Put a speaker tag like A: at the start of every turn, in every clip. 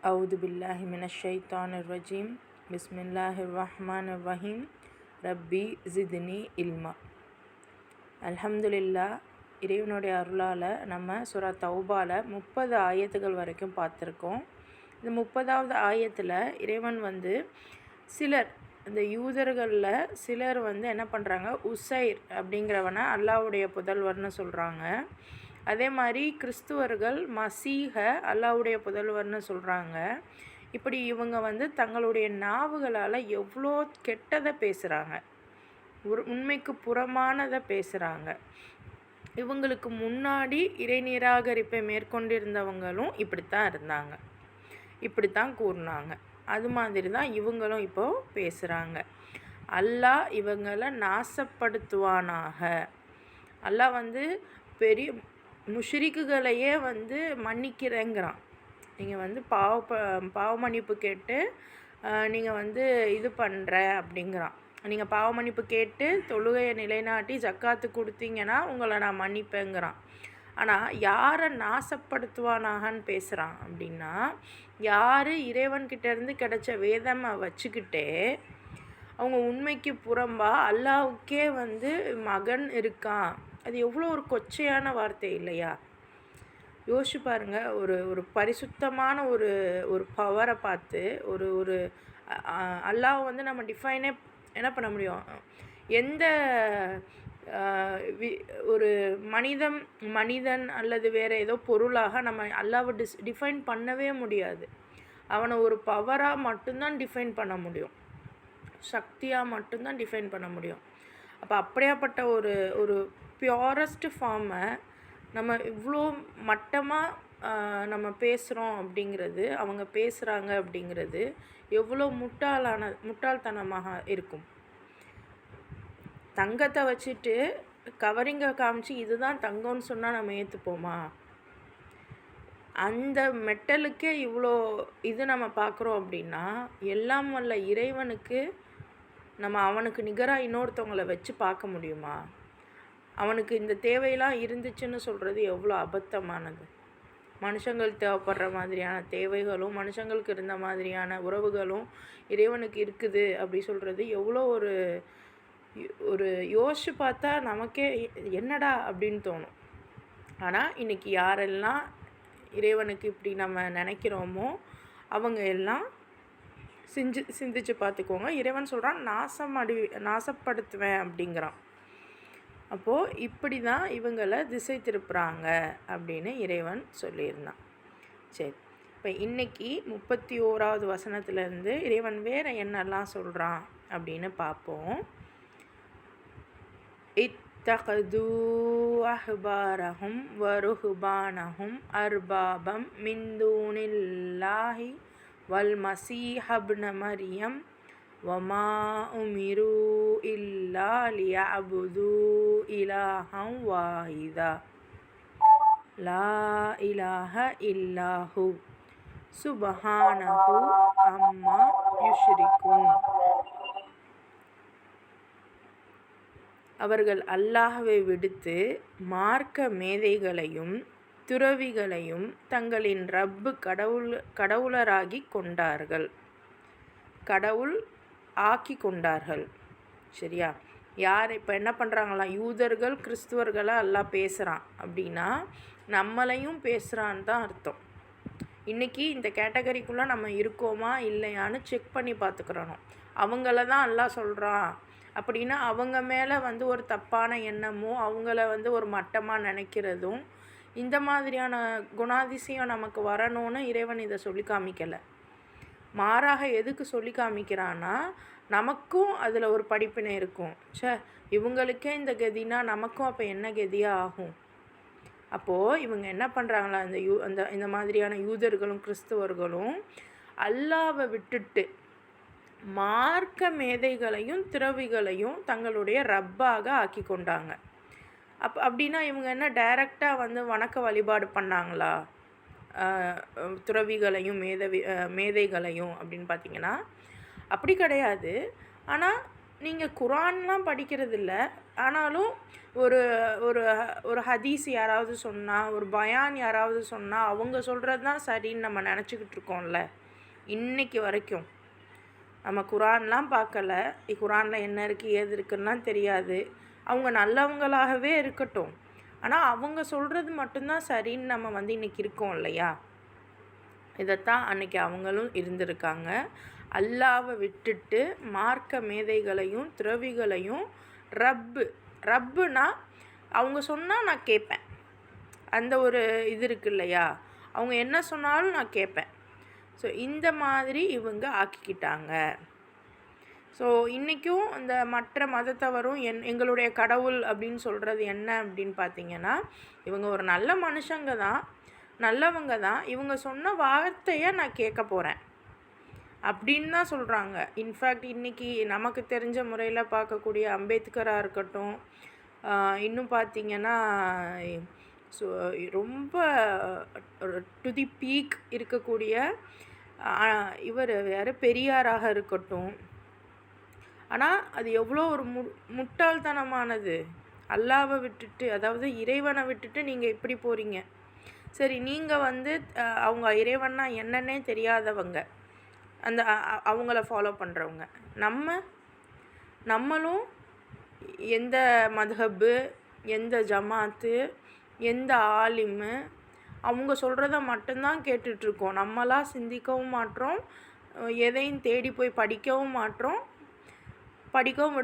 A: அவுது பில்லாஹி மினஷ் ஷைத்தானிர் ரஜீம். பிஸ்மில்லாஹிர் ரஹ்மானிர் ரஹீம். ரப்பி ஜித்னி இல்மா. அல்ஹம்துலில்லாஹ். இறைவனுடைய அருளால் நம்ம சூரா தௌபால 30 ஆயத்துகள் வரைக்கும் பார்த்துருக்கோம். இந்த 30வது ஆயத்தில் இறைவன் சிலர் இந்த யூதர்களில் சிலர் என்ன பண்ணுறாங்க, உசைர் அப்படிங்கிறவனை அல்லாஹ்வுடைய புதல்வர்னு சொல்கிறாங்க. அதே மாதிரி கிறிஸ்துவர்கள் மசீஹ அல்லாஹ்வுடைய புதல்வர்னு சொல்கிறாங்க. இப்படி இவங்க தங்களுடைய நாவுகளால் எவ்வளோ கெட்டதை பேசுகிறாங்க, உண்மைக்கு புறமானதை பேசுகிறாங்க. இவங்களுக்கு முன்னாடி இறை நிராகரிப்பை மேற்கொண்டிருந்தவங்களும் இப்படித்தான் இருந்தாங்க, இப்படித்தான் கூறினாங்க. அது மாதிரி தான் இவங்களும் இப்போது பேசுகிறாங்க. அல்லாஹ் இவங்களை நாசப்படுத்துவானாக. அல்லாஹ் பெரிய முஷ்ரிக்குகளையே மன்னிக்கிறேங்கிறான். நீங்கள் பாவ மன்னிப்பு கேட்டு நீங்கள் இது பண்ணுற அப்படிங்கிறான். நீங்கள் பாவ மன்னிப்பு கேட்டு தொழுகையை நிலைநாட்டி ஜக்காத்து கொடுத்தீங்கன்னா உங்களை நான் மன்னிப்பேங்கிறான். ஆனால் யாரை நாசப்படுத்துவானாகன்னு பேசுகிறான் அப்படின்னா, யார் இறைவன்கிட்டேருந்து கிடைச்ச வேதமை வச்சுக்கிட்டே அவங்க உண்மைக்கு புறம்பா அல்லாஹ்வுக்கே மகன் இருக்கான். அது எவ்வளோ ஒரு கொச்சையான வார்த்தை இல்லையா? யோசிச்சு பாருங்கள். ஒரு பரிசுத்தமான ஒரு பவரை பார்த்து ஒரு அல்லாஹ் நம்ம டிஃபைனே என்ன பண்ண முடியும்? எந்த ஒரு மனிதன் அல்லது வேறு ஏதோ பொருளாக நம்ம அல்லாஹ்வை டிஃபைன் பண்ணவே முடியாது. அவனை ஒரு பவராக மட்டும்தான் டிஃபைன் பண்ண முடியும், சக்தியாக மட்டும்தான் டிஃபைன் பண்ண முடியும். அப்போ அப்படியாப்பட்ட ஒரு பியூரஸ்ட் ஃபார்மை நம்ம இவ்வளோ மட்டமாக நம்ம பேசுகிறோம் அப்படிங்கிறது, அவங்க பேசுகிறாங்க அப்படிங்கிறது எவ்வளோ முட்டாள்தனமாக இருக்கும். தங்கத்தை வச்சுட்டு கவரிங்கை காமிச்சு இதுதான் தங்கம்னு சொன்னால் நம்ம ஏற்றுப்போமா? அந்த மெட்டலுக்கே இவ்வளோ நம்ம பார்க்குறோம் அப்படின்னா, எல்லாம் வல்ல இறைவனுக்கு நம்ம அவனுக்கு நிகராக இன்னொருத்தவங்களை வச்சு பார்க்க முடியுமா? அவனுக்கு இந்த தேவையெல்லாம் இருந்துச்சுன்னு சொல்கிறது எவ்வளோ அபத்தமானது. மனுஷங்கள் தேவைப்படுற மாதிரியான தேவைகளும் மனுஷங்களுக்கு இருந்த மாதிரியான உறவுகளும் இறைவனுக்கு இருக்குது அப்படி சொல்கிறது எவ்வளோ ஒரு யோசிச்சு பார்த்தா நமக்கே என்னடா அப்படின்னு தோணும். ஆனால் இன்றைக்கி யாரெல்லாம் இறைவனுக்கு இப்படி நம்ம நினைக்கிறோமோ அவங்க எல்லாம் சிந்திச்சு பார்த்துக்கோங்க. இறைவன் சொல்கிறான், நாசப்படுத்துவேன் அப்படிங்கிறான். அப்போது இப்படி தான் இவங்களை திசை திருப்புறாங்க அப்படின்னு இறைவன் சொல்லியிருந்தான். சரி, இப்போ இன்றைக்கி 31வது வசனத்துலேருந்து இறைவன் வேறு என்னெல்லாம் சொல்கிறான் அப்படின்னு பார்ப்போம். இத்தகது அஹ்பாரஹும் வருஹ்பானஹும் அர்பாபம் மின் தூனில்லாஹி வல் மஸீஹ இப்ன மரியம் வமா உமிரு இல்லா லியஅபுது இலாஹம் வாஹிதா லா இலாஹ இல்லாஹு சுப்ஹானஹு அம்மா யுஷ்ரிகூன். அவர்கள் அல்லாஹ்வை விடுத்து மார்க்க மேதைகளையும் துறவிகளையும் தங்களின் ரப்பு கடவுளராகி கொண்டார்கள், கடவுள் ஆக்கி கொண்டார்கள். சரியா? யார் இப்போ என்ன பண்ணுறாங்களாம்? யூதர்கள் கிறிஸ்துவர்களாக அல்லாஹ் பேசுகிறான் அப்படின்னா நம்மளையும் பேசுகிறான்னு தான் அர்த்தம். இன்றைக்கி இந்த கேட்டகரிக்குள்ளே நம்ம இருக்கோமா இல்லையான்னு செக் பண்ணி பார்த்துக்கிறணும். அவங்கள தான் அல்லாஹ் சொல்கிறான் அப்படின்னா அவங்க மேலே ஒரு தப்பான எண்ணமோ அவங்கள ஒரு மட்டமாக நினைக்கிறதும் இந்த மாதிரியான குணாதிசயம் நமக்கு வரணும்னு இறைவன் இதை சொல்லி காமிக்கலை. மாறாக எதுக்கு சொல்லி காமிக்கிறான்னா, நமக்கும் அதில் ஒரு படிப்பினை இருக்கும். இவங்களுக்கே இந்த கதினா நமக்கும் அப்போ என்ன கதியாக ஆகும்? அப்போது இவங்க என்ன பண்ணுறாங்களா, இந்த மாதிரியான யூதர்களும் கிறிஸ்துவர்களும் அல்லாஹ்வை விட்டுட்டு மார்க்க மேதைகளையும் துறவிகளையும் தங்களுடைய ரப்பாக ஆக்கி கொண்டாங்க. அப்படின்னா இவங்க என்ன டைரெக்டாக வணக்க வழிபாடு பண்ணாங்களா துறவிகளையும் மேதைகளையும் அப்படின்னு பார்த்தீங்கன்னா அப்படி கிடையாது. ஆனால் நீங்கள் குரான்லாம் படிக்கிறது இல்லை, ஆனாலும் ஒரு ஒரு ஒரு ஹதீஸ் யாராவது சொன்னால், ஒரு பயான் யாராவது சொன்னால், அவங்க சொல்கிறது தான் சரின்னு நம்ம நினச்சிக்கிட்டு இருக்கோம்ல இன்னைக்கு வரைக்கும். நம்ம குரான்லாம் பார்க்கல, குரானில் என்ன இருக்குது ஏது இருக்குன்னுலாம் தெரியாது. அவங்க நல்லவங்களாகவே இருக்கட்டும், ஆனால் அவங்க சொல்கிறது மட்டும்தான் சரின்னு நம்ம இன்றைக்கி இருக்கோம் இல்லையா? இதைத்தான் அன்றைக்கி அவங்களும் இருந்திருக்காங்க. அல்லாவை விட்டுட்டு மார்க்க மேதைகளையும் துறவிகளையும் ரப்புனா அவங்க சொன்னால் நான் கேட்பேன், அந்த ஒரு இது இருக்கு இல்லையா? அவங்க என்ன சொன்னாலும் நான் கேட்பேன். ஸோ இந்த மாதிரி இவங்க ஆக்கிக்கிட்டாங்க. ஸோ இன்றைக்கும் இந்த மற்ற மதத்தவரும் எங்களுடைய கடவுள் அப்படின்னு சொல்கிறது என்ன அப்படின்னு பார்த்திங்கன்னா, இவங்க ஒரு நல்ல மனுஷங்க தான், நல்லவங்க தான், இவங்க சொன்ன வார்த்தையை நான் கேட்க போகிறேன் அப்படின்னு தான் சொல்கிறாங்க. இன்ஃபேக்ட் இன்றைக்கி நமக்கு தெரிஞ்ச முறையில் பார்க்கக்கூடிய அம்பேத்கராக இருக்கட்டும், இன்னும் பார்த்திங்கன்னா ரொம்ப டு தி பீக் இருக்கக்கூடிய இவர் யார் பெரியாராக இருக்கட்டும். ஆனால் அது எவ்வளோ ஒரு முட்டாள்தனமானது. அல்லாவை விட்டுட்டு, அதாவது இறைவனை விட்டுட்டு நீங்கள் இப்படி போகிறீங்க. சரி, நீங்கள் அவங்க இறைவன்னா என்னன்னே தெரியாதவங்க, அந்த அவங்கள ஃபாலோ பண்ணுறவங்க. நம்மளும் எந்த மதுஹப்பு, எந்த ஜமாத்து, எந்த ஆலிமு, அவங்க சொல்கிறத மட்டும்தான் கேட்டுட்ருக்கோம். நம்மளாக சிந்திக்கவும் மாட்டோம், எதையும் தேடி போய் படிக்கவும் மாட்டோம், படிக்கவும்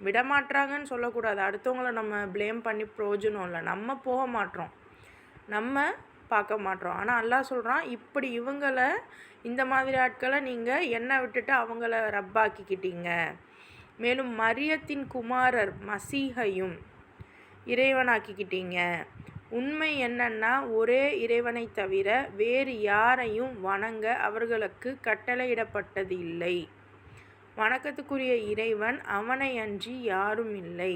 A: விடமாட்றாங்கன்னு சொல்லக்கூடாது. அடுத்தவங்கள நம்ம ப்ளேம் பண்ணி பிரயோஜனம் இல்லை. நம்ம போக மாட்டோம், நம்ம பார்க்க மாட்டோம். ஆனால் அல்லாஹ் சொல்கிறான், இப்படி இந்த மாதிரி ஆட்களை நீங்கள் என்னை விட்டுட்டு அவங்கள ரப்பாக்கிக்கிட்டீங்க. மேலும் மரியத்தின் குமாரர் மசீஹையும் இறைவனாக்கிக்கிட்டீங்க. உண்மை என்னன்னா, ஒரே இறைவனை தவிர வேறு யாரையும் வணங்க அவர்களுக்கு கட்டளையிடப்பட்டது இல்லை. வணக்கத்துக்குரிய இறைவன் அவனை அன்றி யாரும் இல்லை.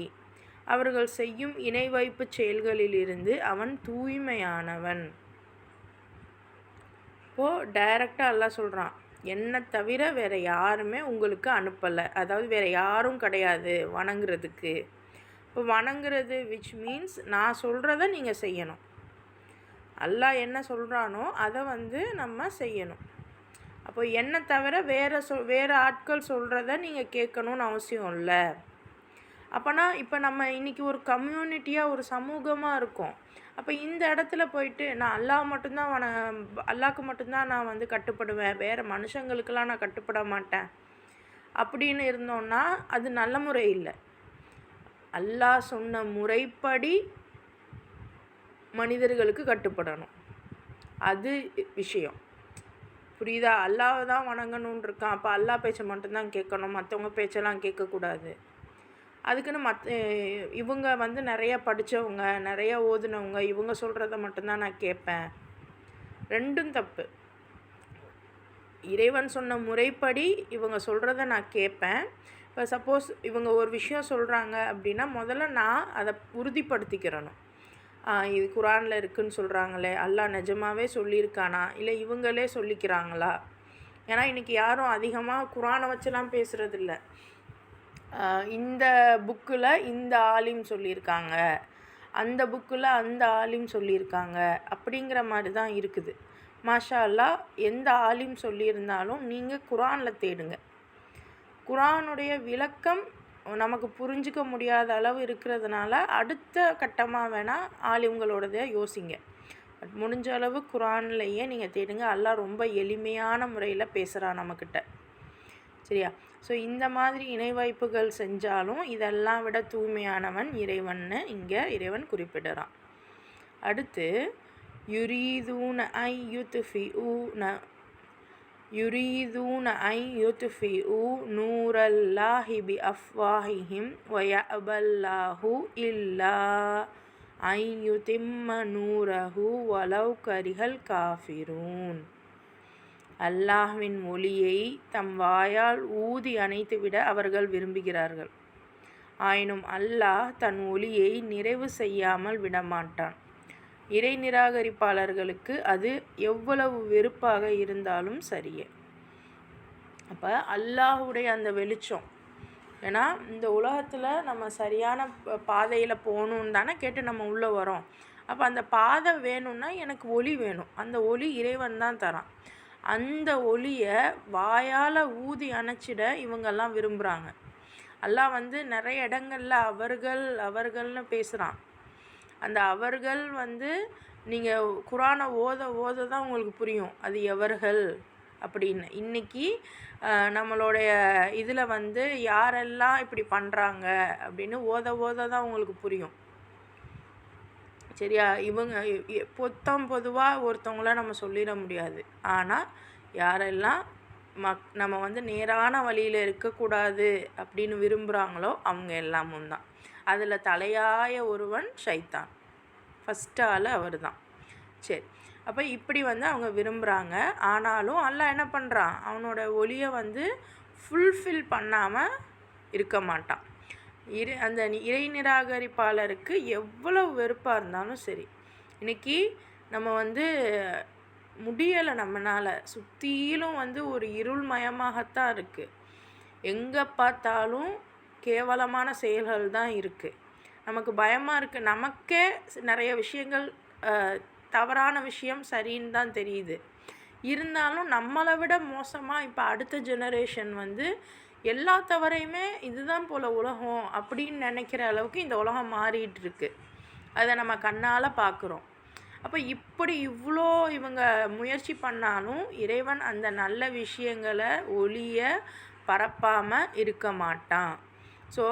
A: அவர்கள் செய்யும் இணை வைப்பு செயல்களிலிருந்து அவன் தூய்மையானவன். இப்போது டைரெக்டாக அல்லாஹ் சொல்கிறான், என்னை தவிர வேறு யாருமே உங்களுக்கு அனுப்பலை, அதாவது வேறு யாரும் கிடையாது வணங்குறதுக்கு. இப்போ வணங்குறது விச் மீன்ஸ் நான் சொல்கிறத நீங்கள் செய்யணும். அல்லாஹ் என்ன சொல்கிறானோ அதை நம்ம செய்யணும். அப்போ என்னை தவிர வேறு ஆட்கள் சொல்கிறத நீங்கள் கேட்கணுன்னு அவசியம் இல்லை. அப்போனா இப்போ நம்ம இன்றைக்கி ஒரு கம்யூனிட்டியாக ஒரு சமூகமாக இருக்கோம். அப்போ இந்த இடத்துல போயிட்டு நான் அல்லாஹ்க்கு மட்டும்தான் நான் கட்டுப்படுவேன், வேறு மனுஷங்களுக்கெல்லாம் நான் கட்டுப்பட மாட்டேன் அப்படின்னு இருந்தோன்னா அது நல்ல முறை இல்லை. அல்லாஹ் சொன்ன முறைப்படி மனிதர்களுக்கு கட்டுப்படணும், அது விஷயம். புரியுதா? அல்லாஹ் தான் வணங்கணுன்னு இருக்கான், அப்போ அல்லாஹ் பேச்சை மட்டும்தான் கேட்கணும், மற்றவங்க பேச்செல்லாம் கேட்கக்கூடாது. அதுக்குன்னு இவங்க நிறையா படித்தவங்க, நிறையா ஓதுனவங்க, இவங்க சொல்கிறத மட்டும்தான் நான் கேட்பேன். ரெண்டும் தப்பு. இறைவன் சொன்ன முறைப்படி இவங்க சொல்கிறத நான் கேட்பேன். இப்போ சப்போஸ் இவங்க ஒரு விஷயம் சொல்கிறாங்க அப்படின்னா முதல்ல நான் அதை உறுதிப்படுத்திக்கிறணும். இது குரானில் இருக்குதுன்னு சொல்கிறாங்களே, அல்லாஹ் நிஜமாகவே சொல்லியிருக்கானா, இல்லை இவங்களே சொல்லிக்கிறாங்களா? ஏன்னா இன்றைக்கி யாரும் அதிகமாக குரானை வச்செல்லாம் பேசுகிறதில்ல. இந்த புக்கில் இந்த ஆலிம் சொல்லியிருக்காங்க, அந்த புக்கில் அந்த ஆலிம் சொல்லியிருக்காங்க, அப்படிங்கிற மாதிரி தான் இருக்குது. மாஷா அல்லாஹ், எந்த ஆலிம் சொல்லியிருந்தாலும் நீங்கள் குரானில் தேடுங்க. குரானுடைய விளக்கம் நமக்கு புரிஞ்சிக்க முடியாத அளவு இருக்கிறதுனால அடுத்த கட்டமாக வேணால் ஆலிம்களோடதை யோசிங்க. பட் முடிஞ்ச அளவு குரான்லேயே நீங்கள் தேடுங்க. அல்லாஹ் ரொம்ப எளிமையான முறையில் பேசுகிறான் நம்மக்கிட்ட, சரியா? ஸோ இந்த மாதிரி இணை வைப்புகள் செஞ்சாலும் இதெல்லாம் விட தூய்மையானவன் இறைவன்னு இங்கே இறைவன் குறிப்பிடுறான். அடுத்து யுரீதூன ஐ யுத்ஃபிஉ நூரல்லாஹி பி அஃப்வாஹிஹிம் வயஅபல்லாஹு இல்லா ஐ யுதிம்ம நூரஹு வலவ் கரிஹல் காஃபிரூன். அல்லாஹ்வின் ஒளியை தம் வாயால் ஊதி அணைத்துவிட அவர்கள் விரும்புகிறார்கள். ஆயினும் அல்லாஹ் தன் ஒளியை நிறைவு செய்யாமல் விடமாட்டான். இறை நிராகரிப்பாளர்களுக்கு அது எவ்வளவு வெறுப்பாக இருந்தாலும் சரியே. அப்போ அல்லாஹுடைய அந்த வெளிச்சம் ஏன்னா இந்த உலகத்தில் நம்ம சரியான பாதையில் போகணுன்னு தானே கேட்டு நம்ம உள்ளே வரோம். அப்போ அந்த பாதை வேணும்னா எனக்கு ஒளி வேணும். அந்த ஒளி இறைவன் தான் தரான். அந்த ஒளியை வாயால் ஊதி அணைச்சிட இவங்கெல்லாம் விரும்புகிறாங்க. அல்லாஹ் வந்து நிறைய இடங்களில் அவர்கள்னு பேசுகிறான். அந்த அவர்கள் வந்து நீங்கள் குரானை ஓத தான் உங்களுக்கு புரியும் அது எவர்கள் அப்படின்னு. இன்றைக்கி நம்மளுடைய இதில் வந்து யாரெல்லாம் இப்படி பண்ணுறாங்க அப்படின்னு ஓத தான் உங்களுக்கு புரியும். சரியா? இவங்க பொதுவாக ஒருத்தவங்கள நம்ம சொல்லிட முடியாது. ஆனால் யாரெல்லாம் நம்ம வந்து நேரான வழியில் இருக்கக்கூடாது அப்படின்னு விரும்புகிறாங்களோ அவங்க எல்லாமும் தான். அதில் தலையாய ஒருவன் ஷைத்தான். ஃபஸ்ட்டு ஆள் அவர் தான். சரி, அப்போ இப்படி வந்து அவங்க விரும்புகிறாங்க. ஆனாலும் அல்லாஹ் என்ன பண்ணுறான், அவனோட ஒளியை வந்து ஃபுல்ஃபில் பண்ணாமல் இருக்க மாட்டான். அந்த இறை நிராகரிப்பாளருக்கு எவ்வளவு வெறுப்பாக இருந்தாலும் சரி, இன்றைக்கி நம்ம வந்து முடியலை, நம்மளால் சுற்றிலும் வந்து ஒரு இருள்மயமாகத்தான் இருக்குது. எங்கே பார்த்தாலும் கேவலமான செயல்கள் தான் இருக்குது. நமக்கு பயமாக இருக்குது. நமக்கே நிறைய விஷயங்கள் தவறான விஷயம் சரின்னு தான் தெரியுது. இருந்தாலும் நம்மளை விட மோசமாக இப்போ அடுத்த ஜெனரேஷன் வந்து எல்லா தவறையுமே இதுதான் போல் உலகம் அப்படின்னு நினைக்கிற அளவுக்கு இந்த உலகம் மாறிட்டு இருக்கு. அதை நம்ம கண்ணால் பார்க்குறோம். அப்போ இப்படி இவ்வளோ இவங்க முயற்சி பண்ணாலும் இறைவன் அந்த நல்ல விஷயங்களை ஒளியை பரப்பாமல் இருக்க மாட்டான். ஸோ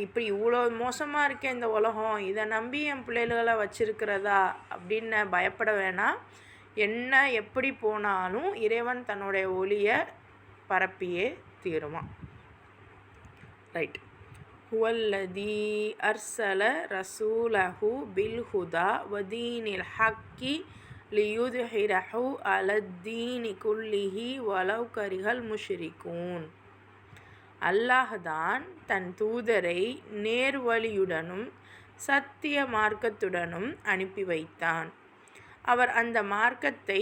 A: இப்படி இவ்வளோ மோசமாக இருக்க இந்த உலகம், இதை நம்பி என் பிள்ளைகளை வச்சிருக்கிறதா அப்படின்னு பயப்பட வேணாம். என்ன எப்படி போனாலும் இறைவன் தன்னுடைய ஒளியை பரப்பியே தீருமா. ரைட். ஹுவல்லதி அர்சல ரசூலஹு பில்ஹுதா வதீனில் ஹக்கி லியுத்ஹிரஹு அலத்தீனி குல்லிஹி வலவ் கரிஹல் முஷ்ரிகூன். அல்லாஹ்தான் தன் தூதரை நேர்வழியுடனும் சத்திய மார்க்கத்துடனும் அனுப்பி வைத்தான். அவர் அந்த மார்க்கத்தை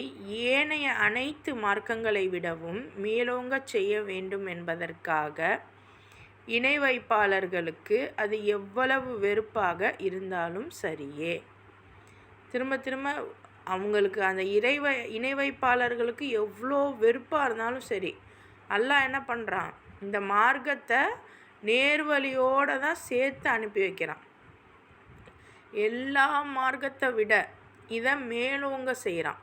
A: ஏனைய அனைத்து மார்க்கங்களை விடவும் மேலோங்கச் செய்ய வேண்டும் என்பதற்காக இணை வைப்பாளர்களுக்கு அது எவ்வளவு வெறுப்பாக இருந்தாலும் சரியே. திரும்ப அவங்களுக்கு அந்த இணை வைப்பாளர்களுக்கு எவ்வளோ வெறுப்பாக இருந்தாலும் சரி, அல்லாஹ் என்ன பண்ணுறான், இந்த மார்க்கத்தை நேர்வழியோடு தான் சேர்த்து அனுப்பி வைக்கிறான். எல்லா மார்க்கத்தை விட இதை மேலோங்க செய்கிறான்.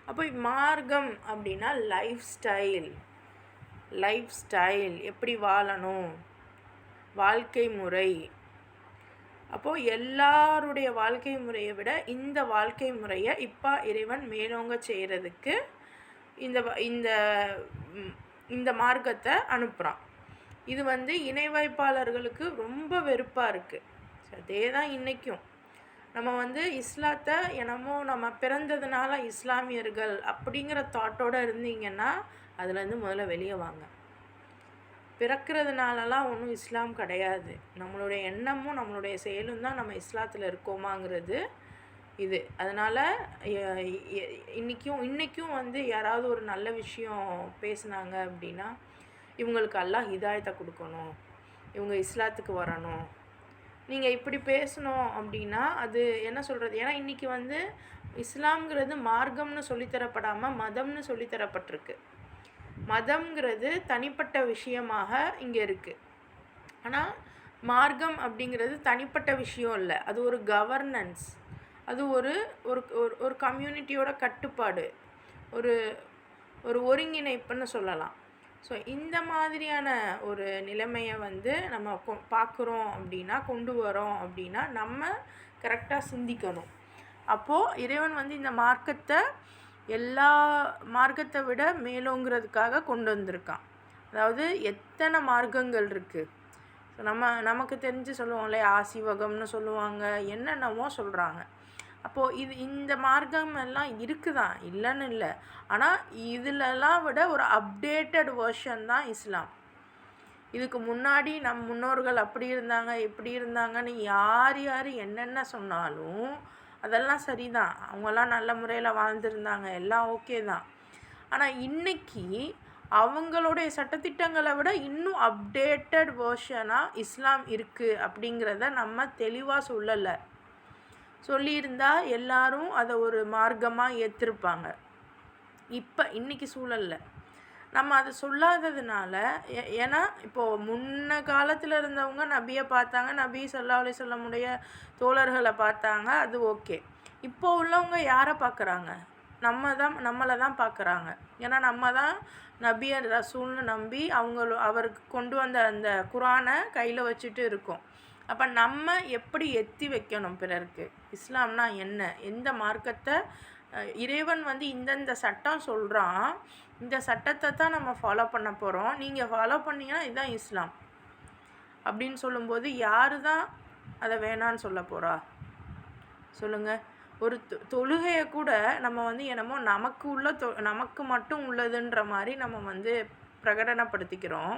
A: அப்போ மார்க்கம் அப்படின்னா லைஃப் ஸ்டைல் எப்படி வாழணும், வாழ்க்கை முறை. அப்போது எல்லாருடைய வாழ்க்கை முறையை விட இந்த வாழ்க்கை முறையை இப்போ இறைவன் மேலோங்க செய்கிறதுக்கு இந்த மார்க்கத்தை அனுப்புகிறான். இது வந்து இணை வைப்பாளர்களுக்கு ரொம்ப வெறுப்பாக இருக்குது. அதே தான் இன்றைக்கும் நம்ம வந்து இஸ்லாத்தை என்னமோ நம்ம பிறந்ததுனால இஸ்லாமியர்கள் அப்படிங்கிற தாட்டோடு இருந்தீங்கன்னா அதுலேருந்து முதல்ல வெளியே வாங்க. பிறக்கிறதுனாலலாம் ஒன்றும் இஸ்லாம் கிடையாது. நம்மளுடைய எண்ணமும் நம்மளுடைய செயலும் தான் நம்ம இஸ்லாத்தில் இருக்கோமாங்கிறது இது. அதனால் இன்றைக்கும் வந்து யாராவது ஒரு நல்ல விஷயம் பேசுனாங்க அப்படின்னா இவங்களுக்கு அல்லாஹ் ஹிதாயத்தை கொடுக்கணும், இவங்க இஸ்லாத்துக்கு வரணும், நீங்கள் இப்படி பேசணும் அப்படின்னா அது என்ன சொல்கிறது. ஏன்னா இன்றைக்கி வந்து இஸ்லாம்ங்கிறது மார்க்கம்னு சொல்லித்தரப்படாமல் மதம்னு சொல்லித்தரப்பட்டிருக்கு. மதம்ங்கிறது தனிப்பட்ட விஷயமாக இங்கே இருக்குது. ஆனால் மார்க்கம் அப்படிங்கிறது தனிப்பட்ட விஷயம் இல்லை, அது ஒரு கவர்னன்ஸ், அது ஒரு கம்யூனிட்டியோட கட்டுப்பாடு, ஒரு ஒருங்கிணைப்புன்னு சொல்லலாம். ஸோ இந்த மாதிரியான ஒரு நிலைமையை வந்து நம்ம பார்க்குறோம் அப்படின்னா, கொண்டு வரோம் அப்படின்னா நம்ம கரெக்டாக சிந்திக்கணும். அப்போது இறைவன் வந்து இந்த மார்க்கத்தை எல்லா மார்க்கத்தை விட மேலோங்கிறதுக்காக கொண்டு வந்திருக்கான். அதாவது எத்தனை மார்க்கங்கள் இருக்குது. ஸோ நமக்கு தெரிஞ்சு சொல்லுவோம் இல்லையா, ஆசிவகம்னு சொல்லுவாங்க, என்னென்னமோ சொல்கிறாங்க. அப்போது இந்த மார்க்கம் எல்லாம் இருக்குதான், இல்லைன்னு இல்லை. ஆனால் இதிலெல்லாம் விட ஒரு அப்டேட்டட் வெர்ஷன் தான் இஸ்லாம். இதுக்கு முன்னாடி நம் முன்னோர்கள் அப்படி இருந்தாங்க இப்படி இருந்தாங்கன்னு யார் என்னென்ன சொன்னாலும் அதெல்லாம் சரிதான், அவங்கெல்லாம் நல்ல முறையில் வாழ்ந்துருந்தாங்க, எல்லாம் ஓகே தான். ஆனால் இன்றைக்கி அவங்களுடைய சட்டத்திட்டங்களை விட இன்னும் அப்டேட்டட் வேர்ஷனாக இஸ்லாம் இருக்குது அப்படிங்கிறத நம்ம தெளிவாக சொல்லலை. சொல்லியிருந்தா எல்லாரும் அதை ஒரு மார்க்கமாக ஏற்றிருப்பாங்க. இன்றைக்கி சூழலில் நம்ம அதை சொல்லாததுனால ஏன்னா இப்போது முன்ன காலத்தில் இருந்தவங்க நபியை பார்த்தாங்க, நபி ஸல்லல்லாஹு அலைஹி வஸல்லமுடைய தோழர்களை பார்த்தாங்க, அது ஓகே. இப்போ உள்ளவங்க யாரை பார்க்குறாங்க? நம்மளை தான் பார்க்குறாங்க. ஏன்னா நம்ம தான் நபியை ரசூல்னு நம்பி அவருக்கு கொண்டு வந்த அந்த குரானை கையில் வச்சுட்டு இருக்கோம். அப்போ நம்ம எப்படி எத்தி வைக்கணும் பிறருக்கு? இஸ்லாம்னா என்ன, எந்த மார்க்கத்தை இறைவன் இந்தந்த சட்டம் சொல்கிறான், இந்த சட்டத்தை தான் நம்ம ஃபாலோ பண்ண போகிறோம், நீங்கள் ஃபாலோ பண்ணிங்கன்னா இதுதான் இஸ்லாம் அப்படின்னு சொல்லும்போது யார் தான் அதை வேணான்னு சொல்ல போகிறா? சொல்லுங்கள். ஒரு தொழுகையை கூட நம்ம என்னமோ நமக்கு மட்டும் உள்ளதுன்ற மாதிரி நம்ம பிரகடனப்படுத்திக்கிறோம்.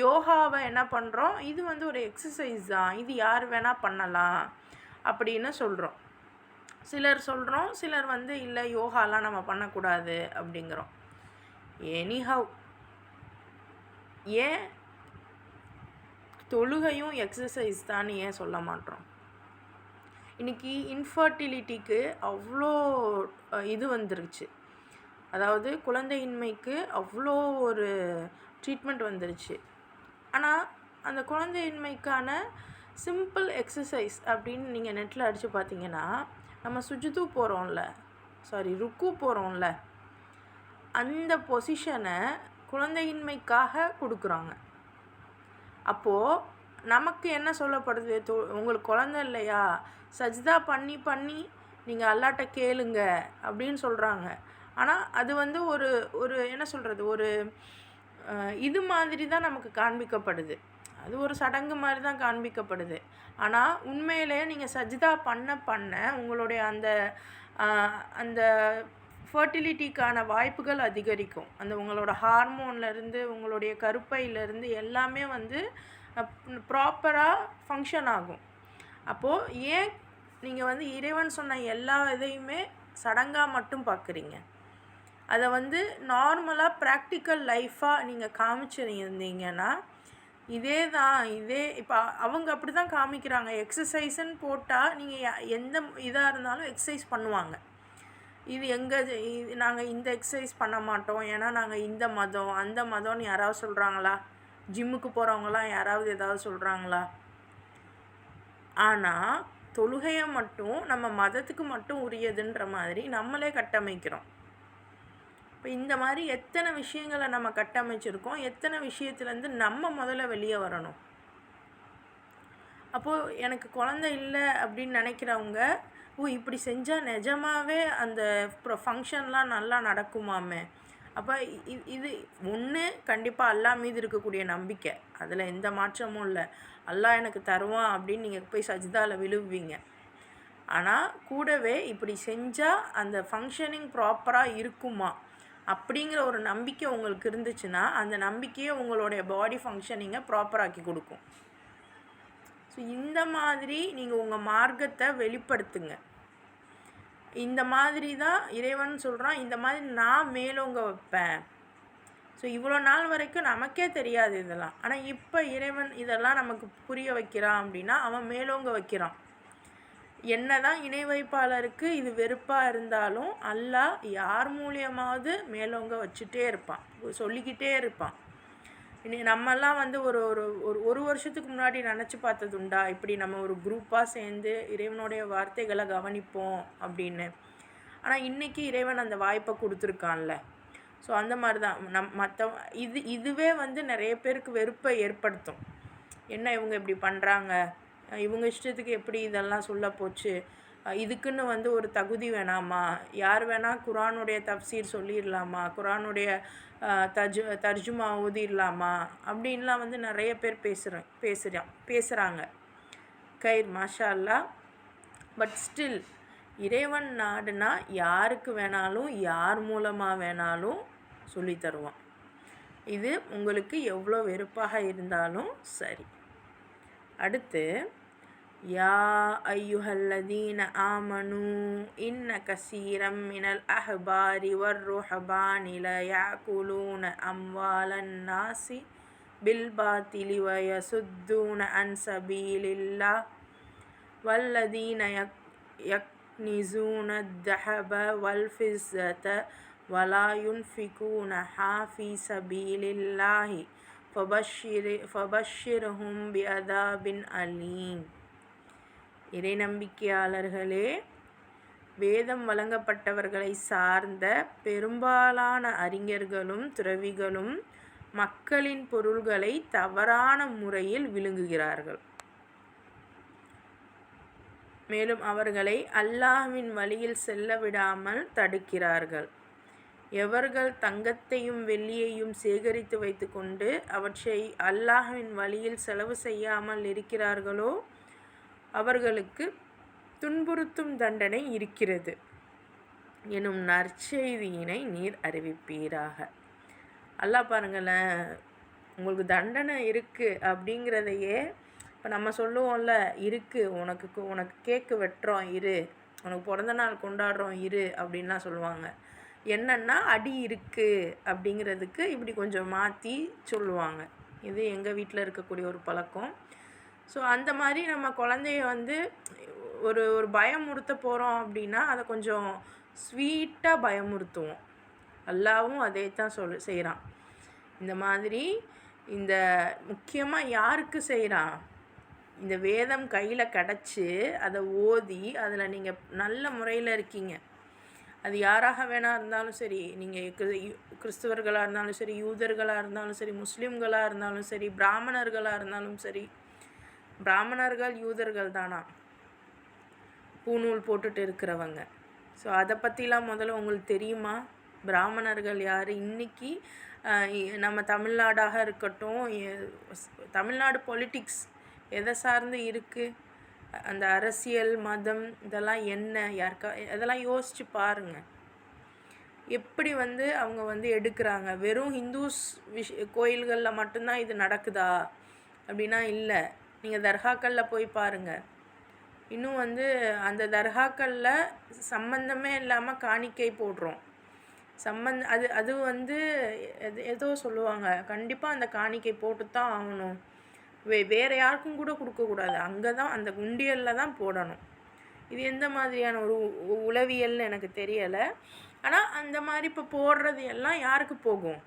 A: யோகாவை என்ன பண்ணுறோம், இது ஒரு எக்ஸசைஸ் தான், இது யார் வேணால் பண்ணலாம் அப்படின்னு சொல்கிறோம். சிலர் சொல்கிறோம், சிலர் இல்லை யோகாலாம் நம்ம பண்ணக்கூடாது அப்படிங்கிறோம். எனிஹவ், ஏன் தொழுகையும் எக்ஸசைஸ் தான் ஏன் சொல்ல மாட்டோம்? இன்றைக்கி இன்ஃபர்டிலிட்டிக்கு அவ்வளோ இது வந்துருச்சு, அதாவது குழந்தையின்மைக்கு அவ்வளோ ஒரு ட்ரீட்மெண்ட் வந்துருச்சு. ஆனால் அந்த குழந்தையின்மைக்கான சிம்பிள் எக்ஸசைஸ் அப்படின்னு நீங்கள் நெட்டில் அடித்து பார்த்தீங்கன்னா, நம்ம சுஜுது போகிறோம்ல, ருக்கு போகிறோம்ல, அந்த பொசிஷனை குழந்தையின்மைக்காக கொடுக்குறாங்க. அப்போது நமக்கு என்ன சொல்லப்படுது, உங்களுக்கு குழந்தை இல்லையா, சஜ்தா பண்ணி நீங்கள் அல்லாட்ட கேளுங்க அப்படின்னு சொல்கிறாங்க. ஆனால் அது ஒரு என்ன சொல்கிறது, ஒரு இது மாதிரி தான் நமக்கு காண்பிக்கப்படுது, அது ஒரு சடங்கு மாதிரி தான் காண்பிக்கப்படுது. ஆனால் உண்மையிலே நீங்கள் சஜ்தா பண்ண உங்களுடைய அந்த ஃபர்டிலிட்டிக்கான வாய்ப்புகள் அதிகரிக்கும். உங்களோட ஹார்மோன்லேருந்து உங்களுடைய கருப்பையிலேருந்து எல்லாமே ப்ராப்பராக ஃபங்க்ஷன் ஆகும். அப்போது ஏன் நீங்கள் இறைவன் சொன்ன எல்லா இதையுமே சடங்காக மட்டும் பார்க்குறீங்க? அதை நார்மலாக ப்ராக்டிக்கல் லைஃபாக நீங்கள் காமிச்சிருந்தீங்கன்னா இதே இப்போ அவங்க அப்படி தான் காமிக்கிறாங்க. எக்ஸசைஸ்ன்னு போட்டால் நீங்கள் எந்த இதாக இருந்தாலும் எக்ஸசைஸ் பண்ணுவாங்க. நாங்கள் இந்த எக்ஸசைஸ் பண்ண மாட்டோம், ஏன்னா நாங்கள் இந்த மதம் அந்த மதம்னு யாராவது சொல்கிறாங்களா? ஜிம்முக்கு போகிறவங்களாம் யாராவது ஏதாவது சொல்கிறாங்களா? ஆனால் தொழுகையை மட்டும் நம்ம மதத்துக்கு மட்டும் உரியதுன்ற மாதிரி நம்மளே கட்டமைக்கிறோம். இப்போ இந்த மாதிரி எத்தனை விஷயங்களை நம்ம கட்டமைச்சிருக்கோம், எத்தனை விஷயத்துலேருந்து நம்ம முதல்ல வெளியே வரணும். அப்போது எனக்கு குழந்தை இல்லை அப்படின்னு நினைக்கிறவங்க, இப்படி செஞ்சால் நிஜமாகவே அந்த ஃபங்க்ஷன்லாம் நல்லா நடக்குமாமே. அப்போ இது ஒன்று கண்டிப்பாக அல்லாஹ் மீது இருக்கக்கூடிய நம்பிக்கை, அதில் எந்த மாற்றமும் இல்லை. அல்லாஹ் எனக்கு தருவான் அப்படின்னு நீங்கள் போய் சஜ்தாவில் விழுவீங்க. ஆனால் கூடவே இப்படி செஞ்சால் அந்த ஃபங்க்ஷனிங் ப்ராப்பராக இருக்குமா அப்படிங்கிற ஒரு நம்பிக்கை உங்களுக்கு இருந்துச்சுன்னா, அந்த நம்பிக்கையை உங்களுடைய பாடி ஃபங்க்ஷனிங்கை ப்ராப்பராக்கி கொடுக்கும். ஸோ இந்த மாதிரி நீங்கள் உங்கள் மார்க்கத்தை வெளிப்படுத்துங்க. இந்த மாதிரி தான் இறைவன் சொல்கிறான், இந்த மாதிரி நான் மேலோங்க வைப்பேன். ஸோ இவ்வளோ நாள் வரைக்கும் நமக்கே தெரியாது இதெல்லாம், ஆனால் இப்போ இறைவன் இதெல்லாம் நமக்கு புரிய வைக்கிறான் அப்படின்னா அவன் மேலோங்க வைக்கிறான். என்ன தான் இணை வைப்பாளருக்கு இது வெறுப்பாக இருந்தாலும் அல்லாஹ் யார் மூலியமாவது மேலோங்க வச்சுட்டே இருப்பான், சொல்லிக்கிட்டே இருப்பான். நம்மெல்லாம் ஒரு ஒரு ஒரு வருஷத்துக்கு முன்னாடி நினச்சி பார்த்ததுண்டா இப்படி நம்ம ஒரு குரூப்பாக சேர்ந்து இறைவனுடைய வார்த்தைகளை கவனிப்போம் அப்படின்னு? ஆனால் இன்றைக்கி இறைவன் அந்த வாய்ப்பை கொடுத்துருக்கான்ல. ஸோ அந்த மாதிரி தான் இதுவே நிறைய பேருக்கு வெறுப்பை ஏற்படுத்தும். என்ன இவங்க இப்படி பண்ணுறாங்க, இவங்க இஷ்டத்துக்கு எப்படி இதெல்லாம் சொல்ல போச்சு, இதுக்குன்னு ஒரு தகுதி வேணாமா, யார் வேணால் குரானுடைய தஃப்சீர் சொல்லிடலாமா, குரானுடைய தர்ஜுமா ஓதிடலாமா அப்படின்லாம் நிறைய பேர் பேசுகிறாங்க. கைர் மாஷா அல்லாஹ். பட் ஸ்டில் இறைவன் நாடுனா யாருக்கு வேணாலும் யார் மூலமாக வேணாலும் சொல்லித்தருவான். இது உங்களுக்கு எவ்வளோ வெறுப்பாக இருந்தாலும் சரி. அடுத்து யா ஐயுஹல்லதீன ஆமனு இன்ன கசீரம் மினல் அஹ்பாரி வர் ருஹபானி லயஅகுலூன அம்வாலன் நாசி பில் பாத்திலி வயசுத்தூன அன் சபீலில்லாஹ் வல்லதீன யக்னிசூன الذهب والفضة ولا ينفقونها في سبيل الله فبشرهم بعذاب أليم. இறை நம்பிக்கையாளர்களே, வேதம் வழங்கப்பட்டவர்களை சார்ந்த பெரும்பாலான அறிஞர்களும் துறவிகளும் மக்களின் பொருள்களை தவறான முறையில் விழுங்குகிறார்கள். மேலும் அவர்களை அல்லாஹ்வின் வழியில் செல்ல விடாமல் தடுக்கிறார்கள். எவர்கள் தங்கத்தையும் வெள்ளியையும் சேகரித்து வைத்துக்கொண்டு அவற்றை அல்லாஹ்வின் வழியில் செலவு செய்யாமல் இருக்கிறார்களோ அவர்களுக்கு துன்புறுத்தும் தண்டனை இருக்கிறது எனும் நற்செய்தியினை நீர் அறிவிப்பீராக. அல்லாஹ் பாருங்களேன், உங்களுக்கு தண்டனை இருக்குது அப்படிங்கிறதையே இப்போ நம்ம சொல்லுவோம்ல, இருக்குது உனக்கு கேக்கு வெட்டுறோம் இரு, உனக்கு பிறந்த நாள் கொண்டாடுறோம் இரு அப்படின்லாம் சொல்லுவாங்க. என்னென்னா அடி இருக்குது அப்படிங்கிறதுக்கு இப்படி கொஞ்சம் மாற்றி சொல்லுவாங்க. இது எங்கள் வீட்டில் இருக்கக்கூடிய ஒரு பழக்கம். ஸோ அந்த மாதிரி நம்ம குழந்தைய ஒரு ஒரு பயமுறுத்த போகிறோம் அப்படின்னா அதை கொஞ்சம் ஸ்வீட்டாக பயமுறுத்துவோம். அல்லாவும் அதே தான் செய்கிறான். இந்த மாதிரி இந்த முக்கியமாக யாருக்கு செய்கிறான்? இந்த வேதம் கையில் கிடச்சி அதை ஓதி அதில் நீங்கள் நல்ல முறையில் இருக்கீங்க. அது யாராக வேணா இருந்தாலும் சரி, நீங்கள் கிறிஸ்தவர்களாக இருந்தாலும் சரி, யூதர்களாக இருந்தாலும் சரி, முஸ்லீம்களாக இருந்தாலும் சரி, பிராமணர்களாக இருந்தாலும் சரி. பிராமணர்கள் யூதர்கள் தானா பூநூல் போட்டுட்டு இருக்கிறவங்க? ஸோ அதை பற்றிலாம் முதல்ல உங்களுக்கு தெரியுமா? பிராமணர்கள் யார்? இன்றைக்கி நம்ம தமிழ்நாடாக இருக்கட்டும், தமிழ்நாடு பொலிட்டிக்ஸ் எதை சார்ந்து இருக்குது? அந்த அரசியல், மதம் இதெல்லாம் என்ன, அதெல்லாம் யோசித்து பாருங்கள். எப்படி அவங்க எடுக்கிறாங்க. வெறும் ஹிந்துஸ் கோயில்களில் மட்டும்தான் இது நடக்குதா அப்படின்னா இல்லை. நீங்கள் தர்காக்களில் போய் பாருங்கள். இன்னும் அந்த தர்காக்களில் சம்பந்தமே இல்லாமல் காணிக்கை போடுறோம். அது ஏதோ சொல்லுவாங்க, கண்டிப்பாக அந்த காணிக்கை போட்டு தான் ஆகணும், வேறு யாருக்கும் கூட கொடுக்கக்கூடாது, அங்கே தான் அந்த குண்டியலில் தான் போடணும். இது எந்த மாதிரியான ஒரு உளவியல்னு எனக்கு தெரியலை. ஆனால் அந்த மாதிரி இப்போ போடுறது எல்லாம் யாருக்கு போகும்?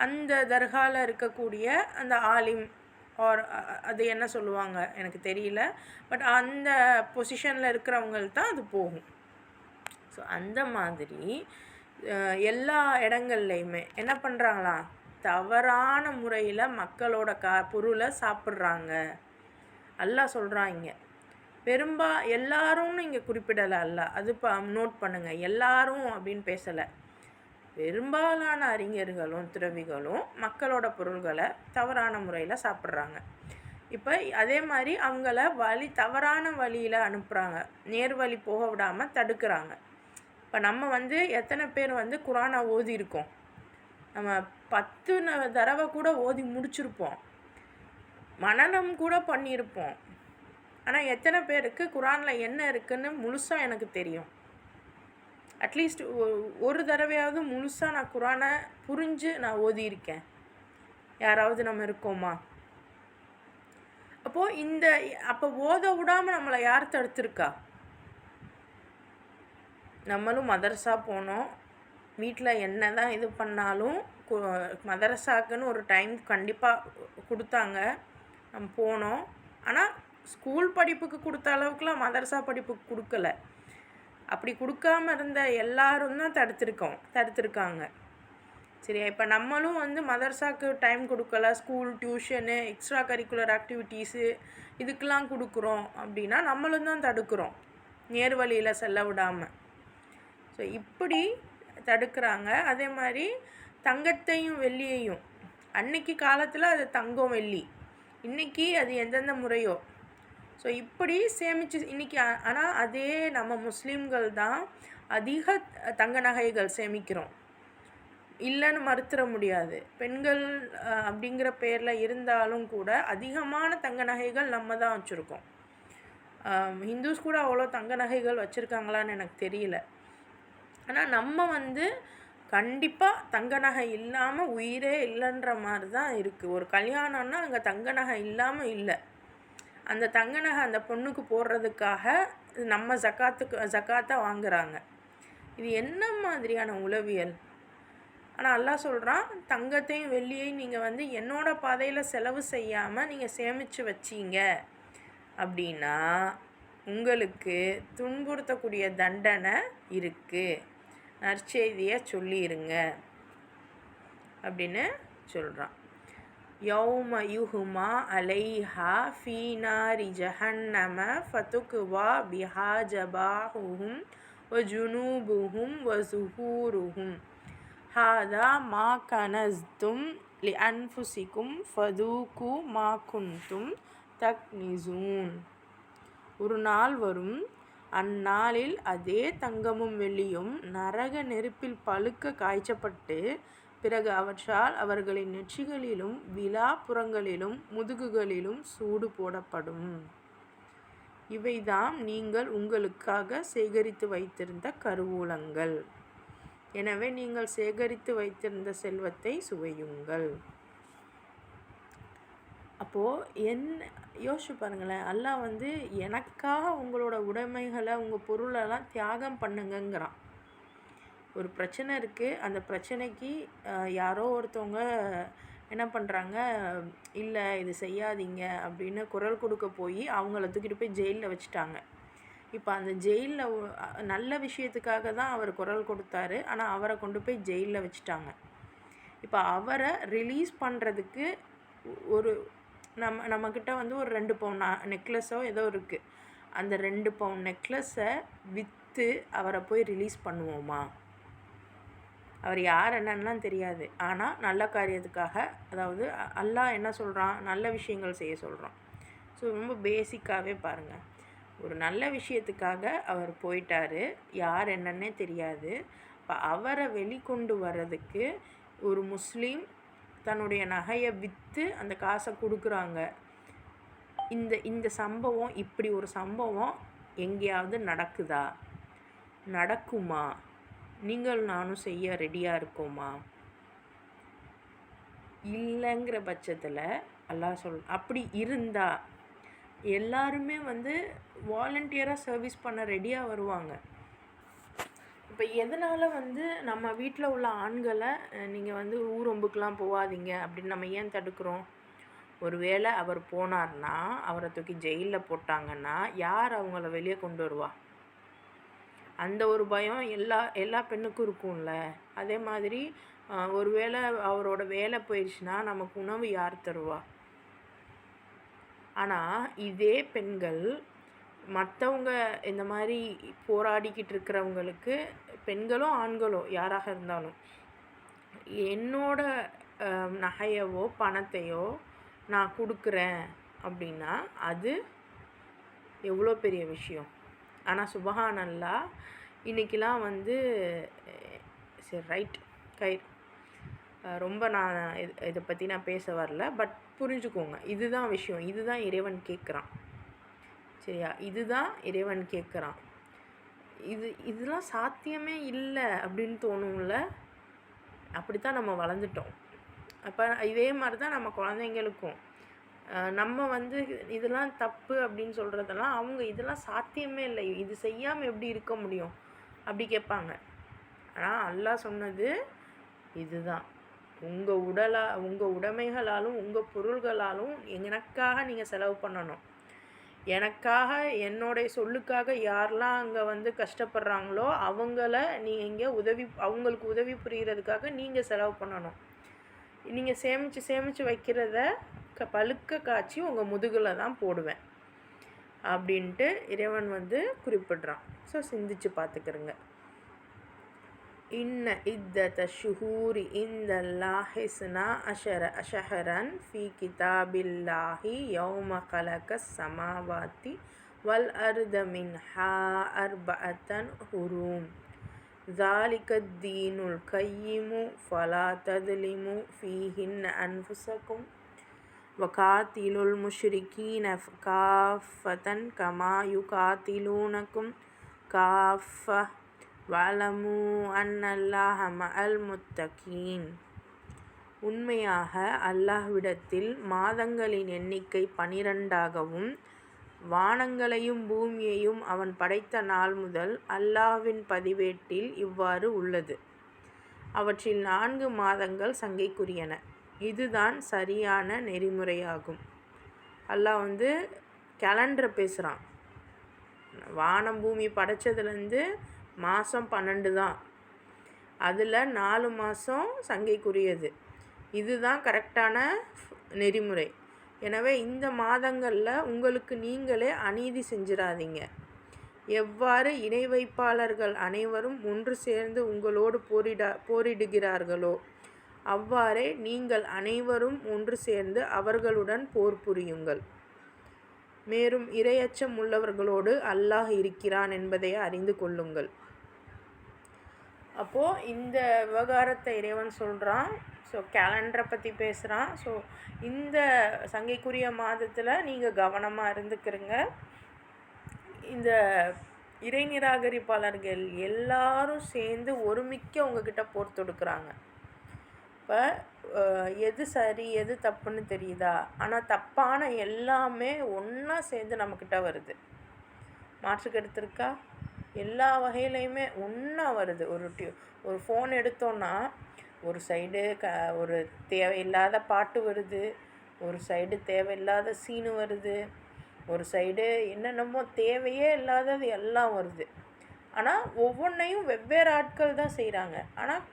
A: அந்த தர்காவில் இருக்கக்கூடிய அந்த ஆலிம் ஆர் அது என்ன சொல்லுவாங்க எனக்கு தெரியல, பட் அந்த பொசிஷனில் இருக்கிறவங்களுக்கு தான் அது போகும். ஸோ அந்த மாதிரி எல்லா இடங்கள்லையுமே என்ன பண்ணுறாங்களாம், தவறான முறையில் மக்களோட பொருளை சாப்பிட்றாங்க. அல்லாஹ் சொல்கிறாங்க. எல்லாரும்னு இங்கே குறிப்பிடலை அல்லாஹ், அது நோட் பண்ணுங்கள். எல்லாரும் அப்படின்னு பேசலை. பெரும்பாலான அறிஞர்களும் துறவிகளும் மக்களோட பொருள்களை தவறான முறையில் சாப்பிட்றாங்க. இப்போ அதே மாதிரி அவங்கள தவறான வழியில் அனுப்புகிறாங்க, நேர் வழி போக விடாமல் தடுக்கிறாங்க. இப்போ நம்ம எத்தனை பேர் குரானை ஓதியிருக்கோம்? நம்ம 10 தடவை கூட ஓதி முடிச்சிருப்போம், மனனம் கூட பண்ணியிருப்போம். ஆனால் எத்தனை பேருக்கு குரானில் என்ன இருக்குதுன்னு முழுசாக எனக்கு தெரியும்? அட்லீஸ்ட் ஒரு தடவையாவது முழுசாக நான் குரானை புரிஞ்சு நான் ஓதியிருக்கேன். யாராவது நம்ம இருக்கோமா? அப்போ ஓத விடாமல் நம்மளை யார் தடுத்துருக்கா? நம்மளும் மதரசா போனோம். வீட்டில் என்ன தான் இது பண்ணாலும் மதரசாக்குன்னு ஒரு டைம் கண்டிப்பாக கொடுத்தாங்க, நம்ம போனோம். ஆனால் ஸ்கூல் படிப்புக்கு கொடுத்த அளவுக்குலாம் மதரசா படிப்புக்கு கொடுக்கல. அப்படி கொடுக்காமல் இருந்த எல்லாரும் தான் தடுத்துருக்காங்க. சரியா? இப்போ நம்மளும் மதரசாவுக்கு டைம் கொடுக்கல, school, tuition, extra curricular activities இதுக்கெலாம் கொடுக்குறோம் அப்படின்னா நம்மளும் தான் தடுக்கிறோம், நேர் வழியில் செல்ல விடாமல். ஸோ இப்படி தடுக்கிறாங்க. அதே மாதிரி தங்கத்தையும் வெள்ளியையும், அன்னைக்கு காலத்தில் அது தங்கம் வெள்ளி, இன்றைக்கி அது எந்தெந்த முறையோ ஸோ இப்படி சேமித்து இன்றைக்கி. ஆனால் அதே நம்ம முஸ்லீம்கள் தான் அதிக தங்க நகைகள் சேமிக்கிறோம், இல்லைன்னு மறுத்துட முடியாது. பெண்கள் அப்படிங்கிற பேரில் இருந்தாலும் கூட அதிகமான தங்க நகைகள் நம்ம தான் வச்சுருக்கோம். ஹிந்துஸ் கூட அவ்வளோ தங்க நகைகள் வச்சுருக்காங்களான்னு எனக்கு தெரியல. ஆனால் நம்ம வந்து கண்டிப்பாக தங்க நகை இல்லாமல் உயிரே இல்லைன்ற மாதிரி தான் இருக்குது. ஒரு கல்யாணம்னா அங்கே தங்க நகை இல்லாமல் இல்லை. அந்த தங்க நகை அந்த பொண்ணுக்கு போடுறதுக்காக நம்ம ஜக்காத்தை வாங்குறாங்க. இது என்ன மாதிரியான உளவியல்? ஆனால் அல்லாஹ் சொல்கிறான், தங்கத்தையும் வெள்ளியையும் நீங்கள் வந்து என்னோட பாதையில் செலவு செய்யாமல் நீங்கள் சேமித்து வச்சிங்க அப்படின்னா உங்களுக்கு துன்புறுத்தக்கூடிய தண்டனை இருக்குது, நற்செய்தியை சொல்லிடுங்க அப்படின்னு சொல்கிறான். யௌம யுஹ்மா அலைஹா ஃபீ நாரி ஜஹன்னம ஃபதுக்வா பிஹா ஜபாஹுஹும் வ ஜுனூபுஹும் வ ஸுஹூருஹும் ஹாதா மா கனஸ்தும் லி அன்ஃபுசிக்கும் ஃபதூகு மா குன்தும் தக்னிசூன். ஒரு நாள் வரும், அந்நாளில் அதே தங்கமும் வெள்ளியும் நரக நெருப்பில் பழுக்க காய்ச்சப்பட்டு பிறகு அவற்றால் அவர்களின் நெற்றிகளிலும் விலாப்புறங்களிலும் முதுகுகளிலும் சூடு போடப்படும். இவைதாம் நீங்கள் உங்களுக்காக சேகரித்து வைத்திருந்த கருவூலங்கள். எனவே நீங்கள் சேகரித்து வைத்திருந்த செல்வத்தை சுவையுங்கள். அப்போது யோசிச்சு பாருங்களேன், அல்லாஹ் வந்து எனக்காக உங்களோட உடைமைகளை உங்கள் பொருளெல்லாம் தியாகம் பண்ணுங்கங்கிறான். ஒரு பிரச்சனை இருக்குது, அந்த பிரச்சனைக்கு யாரோ ஒருத்தவங்க என்ன பண்ணுறாங்க, இல்லை இது செய்யாதீங்க அப்படின்னு குரல் கொடுக்க போய் அவங்கள தூக்கிட்டு போய் ஜெயிலில் வச்சுட்டாங்க. இப்போ அந்த ஜெயிலில் நல்ல விஷயத்துக்காக தான் அவர் குரல் கொடுத்தாரு, ஆனால் அவரை கொண்டு போய் ஜெயிலில் வச்சுட்டாங்க. இப்போ அவரை ரிலீஸ் பண்ணுறதுக்கு ஒரு நம்மக்கிட்ட வந்து ஒரு 2 பவுன் நெக்லஸோ ஏதோ இருக்குது. அந்த 2 பவுன் நெக்லஸை விற்று அவரை போய் ரிலீஸ் பண்ணுவோமா? அவர் யார் என்னன்னெலாம் தெரியாது, ஆனால் நல்ல காரியத்துக்காக, அதாவது அல்லாஹ் என்ன சொல்கிறான், நல்ல விஷயங்கள் செய்ய சொல்கிறான். ஸோ ரொம்ப பேசிக்காகவே பாருங்கள், ஒரு நல்ல விஷயத்துக்காக அவர் போயிட்டார், யார் என்னன்னே தெரியாது. இப்போ அவரை வெளிக்கொண்டு வர்றதுக்கு ஒரு முஸ்லீம் தன்னுடைய நகையை விற்று அந்த காசை கொடுக்குறாங்க. இந்த சம்பவம், இப்படி ஒரு சம்பவம் எங்கேயாவது நடக்குதா? நடக்குமா? நீங்கள் நானும் செய்ய ரெடியாக இருக்கோமா? இல்லைங்கிற பட்சத்தில் அல்லாஹ் அப்படி இருந்தால் எல்லாருமே வந்து வாலண்டியராக சர்வீஸ் பண்ண ரெடியாக வருவாங்க. இப்போ எதனால் வந்து நம்ம வீட்டில் உள்ள ஆண்களை நீங்கள் வந்து ஊரொம்புக்கெலாம் போகாதீங்க அப்படின்னு நம்ம ஏன் தடுக்கிறோம்? ஒருவேளை அவர் போனார்னா, அவரை தூக்கி ஜெயிலில் போட்டாங்கன்னா யார் அவங்கள வெளியே கொண்டு வருவா? அந்த ஒரு பயம் எல்லா பெண்ணுக்கும் இருக்கும்ல. அதே மாதிரி ஒருவேளை அவரோட வேலை போயிடுச்சுன்னா நமக்கு உணவு யார் தருவா? ஆனால் இதே பெண்கள் மற்றவங்க இந்த மாதிரி போராடிக்கிட்டு இருக்கிறவங்களுக்கு, பெண்களோ ஆண்களோ யாராக இருந்தாலும், என்னோட நகையவோ பணத்தையோ நான் கொடுக்குறேன் அப்படின்னா அது எவ்வளோ பெரிய விஷயம். ஆனால் சுபஹானல்லாஹ் இன்றைக்கெலாம் வந்து சரி ரைட் ரொம்ப நான் இதை பற்றி நான் பேச வரல, பட் புரிஞ்சுக்கோங்க, இதுதான் விஷயம், இதுதான் இறைவன் கேட்குறான். சரியா? இதுதான் இறைவன் கேட்குறான். இதெல்லாம் சாத்தியமே இல்லை அப்படின்னு தோணும்ல. அப்படித்தான் நம்ம வளர்ந்துட்டோம். அப்போ இதே மாதிரி தான் நம்ம குழந்தைங்களுக்கும் நம்ம வந்து இதெல்லாம் தப்பு அப்படின்னு சொல்கிறதெல்லாம் அவங்க இதெல்லாம் சாத்தியமே இல்லை, இது செய்யாமல் எப்படி இருக்க முடியும் அப்படி கேட்பாங்க. ஆனால் அல்லாஹ் சொன்னது இதுதான், உங்கள் உடைமைகளாலும் உங்கள் பொருள்களாலும் எனக்காக நீங்கள் செலவு பண்ணணும். எனக்காக என்னுடைய சொல்லுக்காக யாரெல்லாம் அங்கே வந்து கஷ்டப்படுறாங்களோ அவங்கள நீங்கள் அவங்களுக்கு உதவி புரிகிறதுக்காக நீங்கள் செலவு பண்ணணும். நீங்கள் சேமித்து வைக்கிறத பழுக்க காய்ச்சி உங்கள் முதுகில் தான் போடுவேன் அப்படின்ட்டு இறைவன் வந்து குறிப்பிட்றான். ஸோ சிந்திச்சு பார்த்துக்கிறங்க. இன்ன இத்தத ஷுஹூரி இந்தல்லாஹி இஸ்னா அஷர ஷஹரன் ஃபீ கிதாபில்லாஹி யௌம கலக சமாவாத்தி வல் அர்த மின்ஹா அர்பஅத்தன் ஹுரும் ذَلِكَ الدِّينُ الْقَيِّمُ فَلَا تَظْلِمُوا فِيهِنَّ أَنفُسَكُمْ வகாத்திலுல் முஷ்ரிகீன காஃபதன் கமா யுகாத்திலூனக்கும் காஃப வஅலமு அன்னல்லாஹ மஅல் முத்தகீன். உண்மையாக அல்லாஹ்விடத்தில் மாதங்களின் எண்ணிக்கை 12ஆகவும் வானங்களையும் பூமியையும் அவன் படைத்த நாள் முதல் அல்லாஹ்வின் பதிவேட்டில் இவ்வாறு உள்ளது. அவற்றில் 4 மாதங்கள் சங்கைக்குரியன. இதுதான் சரியான நெறிமுறையாகும். அல்லாஹ் கேலண்டரை பேசுகிறான். வானம் பூமி படைச்சதுலேருந்து மாதம் 12 தான். அதில் 4 மாதம் சங்கைக்குரியது. இதுதான் கரெக்டான நெறிமுறை. எனவே இந்த மாதங்களில் உங்களுக்கு நீங்களே அநீதி செஞ்சிடாதீங்க. எவ்வாறு இணை வைப்பாளர்கள் அனைவரும் ஒன்று சேர்ந்து உங்களோடு போரிடுகிறார்களோ அவ்வாறே நீங்கள் அனைவரும் ஒன்று சேர்ந்து அவர்களுடன் போர் புரியுங்கள். மேலும் இறையச்சம் உள்ளவர்களோடு அல்லாஹ் இருக்கிறான் என்பதை அறிந்து கொள்ளுங்கள். அப்போது இந்த விவகாரத்தை இறைவன் சொல்கிறான். ஸோ கேலண்டரை பற்றி பேசுகிறான். ஸோ இந்த சங்கைக்குரிய மாதத்தில் நீங்கள் கவனமாக இருந்துக்கிறங்க. இந்த இறை நிராகரிப்பாளர்கள் எல்லாரும் சேர்ந்து ஒருமிக்க உங்ககிட்ட போர் தொடுக்கிறாங்க. இப்போ எது சரி எது தப்புன்னு தெரியுதா? ஆனால் தப்பான எல்லாமே ஒன்றா சேர்ந்து நம்மக்கிட்ட வருது. மாற்றுக்கருத்து இருக்கா? எல்லா வகையிலையுமே ஒன்றா வருது. ஒரு ஃபோன் எடுத்தோன்னா ஒரு சைடு ஒரு தேவையில்லாத பாட்டு வருது, ஒரு சைடு தேவையில்லாத சீனு வருது, ஒரு சைடு என்னென்னமோ தேவையே இல்லாதது எல்லாம் வருது. ஆனால் ஒவ்வொன்றையும் வெவ்வேறு ஆட்கள் தான் செய்கிறாங்க. ஆனால்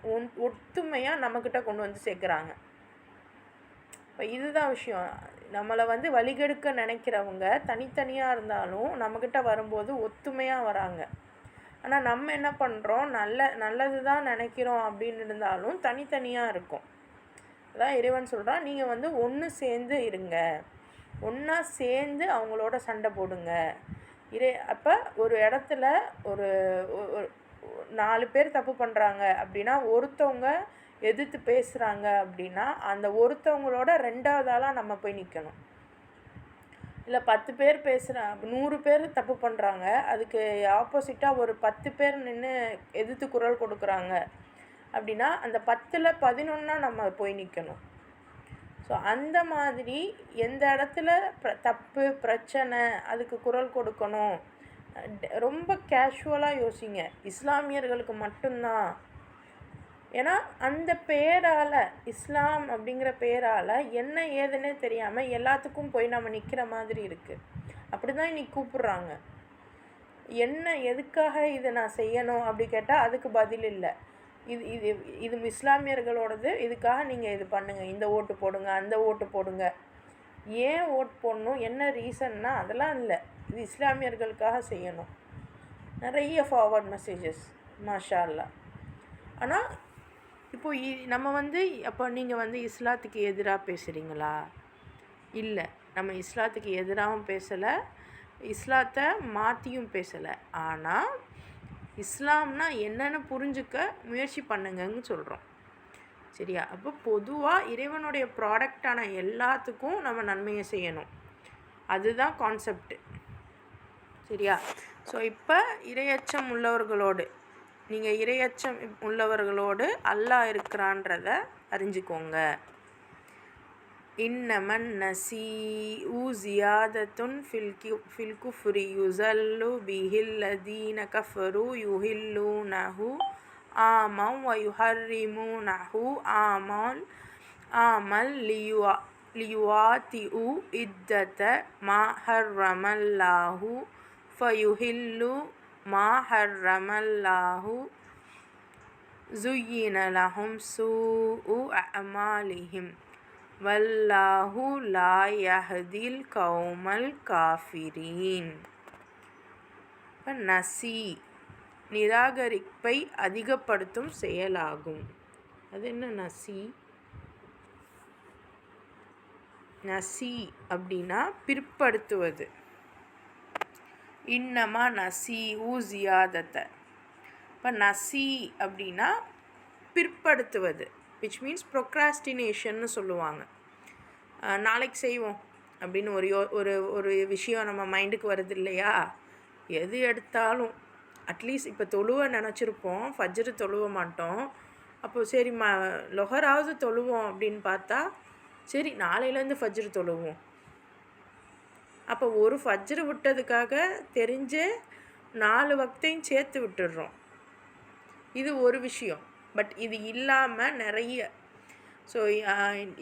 A: ஒத்துமையாக நம்மக்கிட்ட கொண்டு வந்து சேர்க்குறாங்க. இப்போ இதுதான் விஷயம். நம்மளை வழிகெடுக்க நினைக்கிறவங்க தனித்தனியாக இருந்தாலும் நம்மக்கிட்ட வரும்போது ஒத்துமையாக வராங்க. ஆனால் நம்ம என்ன பண்ணுறோம், நல்லது தான் நினைக்கிறோம் அப்படின்னு இருந்தாலும் தனித்தனியாக இருக்கும். அதான் இறைவன் சொல்கிறான், நீங்கள் ஒன்று சேர்ந்து இருங்க, ஒன்றா சேர்ந்து அவங்களோட சண்டை போடுங்க. அப்போ ஒரு இடத்துல ஒரு 4 பேர் தப்பு பண்ணுறாங்க அப்படின்னா ஒருத்தவங்க எதிர்த்து பேசுகிறாங்க அப்படின்னா அந்த ஒருத்தவங்களோட 2வது ஆளாக நம்ம போய் நிற்கணும். இல்லை 10 பேர் 100 பேர் தப்பு பண்ணுறாங்க, அதுக்கு ஆப்போசிட்டாக ஒரு 10 பேர் நின்று எதிர்த்து குரல் கொடுக்குறாங்க அப்படின்னா அந்த 10ல் 11 நம்ம போய் நிற்கணும். ஸோ அந்த மாதிரி எந்த இடத்துல தப்பு பிரச்சனை அதுக்கு குரல் கொடுக்கணும். ரொம்ப கேஷுவலாக யோசிங்க. இஸ்லாமியர்களுக்கு மட்டும்தான். ஏன்னா அந்த பேரால், இஸ்லாம் அப்படிங்கிற பேரால் என்ன ஏதுன்னே தெரியாமல் எல்லாத்துக்கும் போய் நம்ம நிற்கிற மாதிரி இருக்குது. அப்படி தான் இன்றைக்கி கூப்பிட்றாங்க. என்ன எதுக்காக இதை நான் செய்யணும் அப்படி கேட்டால் அதுக்கு பதில் இல்லை. இது இஸ்லாமியர்களோடது, இதுக்காக நீங்கள் இது பண்ணுங்கள், இந்த ஓட்டு போடுங்க, அந்த ஓட்டு போடுங்க. ஏன் ஓட்டு போடணும், என்ன ரீசன்னா அதெல்லாம் இல்லை. இது இஸ்லாமியர்களுக்காக செய்யணும். நிறைய ஃபார்வர்ட் மெசேஜஸ் மாஷா அல்லாஹ். ஆனால் இப்போது நம்ம அப்போ நீங்கள் இஸ்லாத்துக்கு எதிராக பேசுகிறீங்களா? இல்லை, நம்ம இஸ்லாத்துக்கு எதிராகவும் பேசலை, இஸ்லாத்தை மாற்றியும் பேசலை. ஆனால் இஸ்லாம்னா என்னென்னு புரிஞ்சுக்க முயற்சி பண்ணுங்கன்னு சொல்கிறோம். சரியா? அப்போ பொதுவாக இறைவனுடைய ப்ராடக்டான எல்லாத்துக்கும் நம்ம நன்மையை செய்யணும். அதுதான் கான்செப்டு. சரியா? ஸோ இப்போ இறையச்சம் உள்ளவர்களோடு, நீங்கள் இறையச்சம் உள்ளவர்களோடு அல்லாஹ் இருக்கிறான்றத அறிஞ்சிக்கோங்க. இன்னமன் நசீஉ ஜியாதத்துன் ஃபில் குஃப்ரி யுஸல்லு பிஹில்லதீன கஃபரு யுஹில்லூனஹு ஆமன் வ யுஹர்ரிமூனஹு ஆமல் லியுவாத்திஉ இத்தத மா ஹர்ரமல்லாஹு ஃபயுஹில்லு மா ஹர்ரமல்லாஹு ஸுய்யின லஹும் சூஉ அமாலிஹிம் வல்லாஹு லா யஹ்தில் கௌமல் காஃபிரீன். இப்போ நசி நிராகரிப்பை அதிகப்படுத்தும் செயலாகும். அது என்ன நசி? நசி அப்படின்னா பிற்படுத்துவது. இன்னமா நசி ஊசியாதத்தை. இப்போ நசி அப்படின்னா பிற்படுத்துவது, விச் மீன்ஸ் ப்ரொக்ராஸ்டினேஷன்னு சொல்லுவாங்க. நாளைக்கு செய்வோம் அப்படின்னு ஒரு ஒரு விஷயம் நம்ம மைண்டுக்கு வருது இல்லையா? எது எடுத்தாலும் அட்லீஸ்ட் இப்போ தொழுவ நினச்சிருப்போம், ஃபஜ்ரு தொழுவ மாட்டோம். அப்போது சரி லொஹராவது தொழுவோம் அப்படின்னு பார்த்தா, சரி நாளையிலேருந்து ஃபஜ்ரு தொழுவோம். அப்போ ஒரு ஃபஜ்ரு விட்டதுக்காக தெரிஞ்சு 4 வக்தையும் சேர்த்து விட்டுடுறோம். இது ஒரு விஷயம். பட் இது இல்லாமல் நிறைய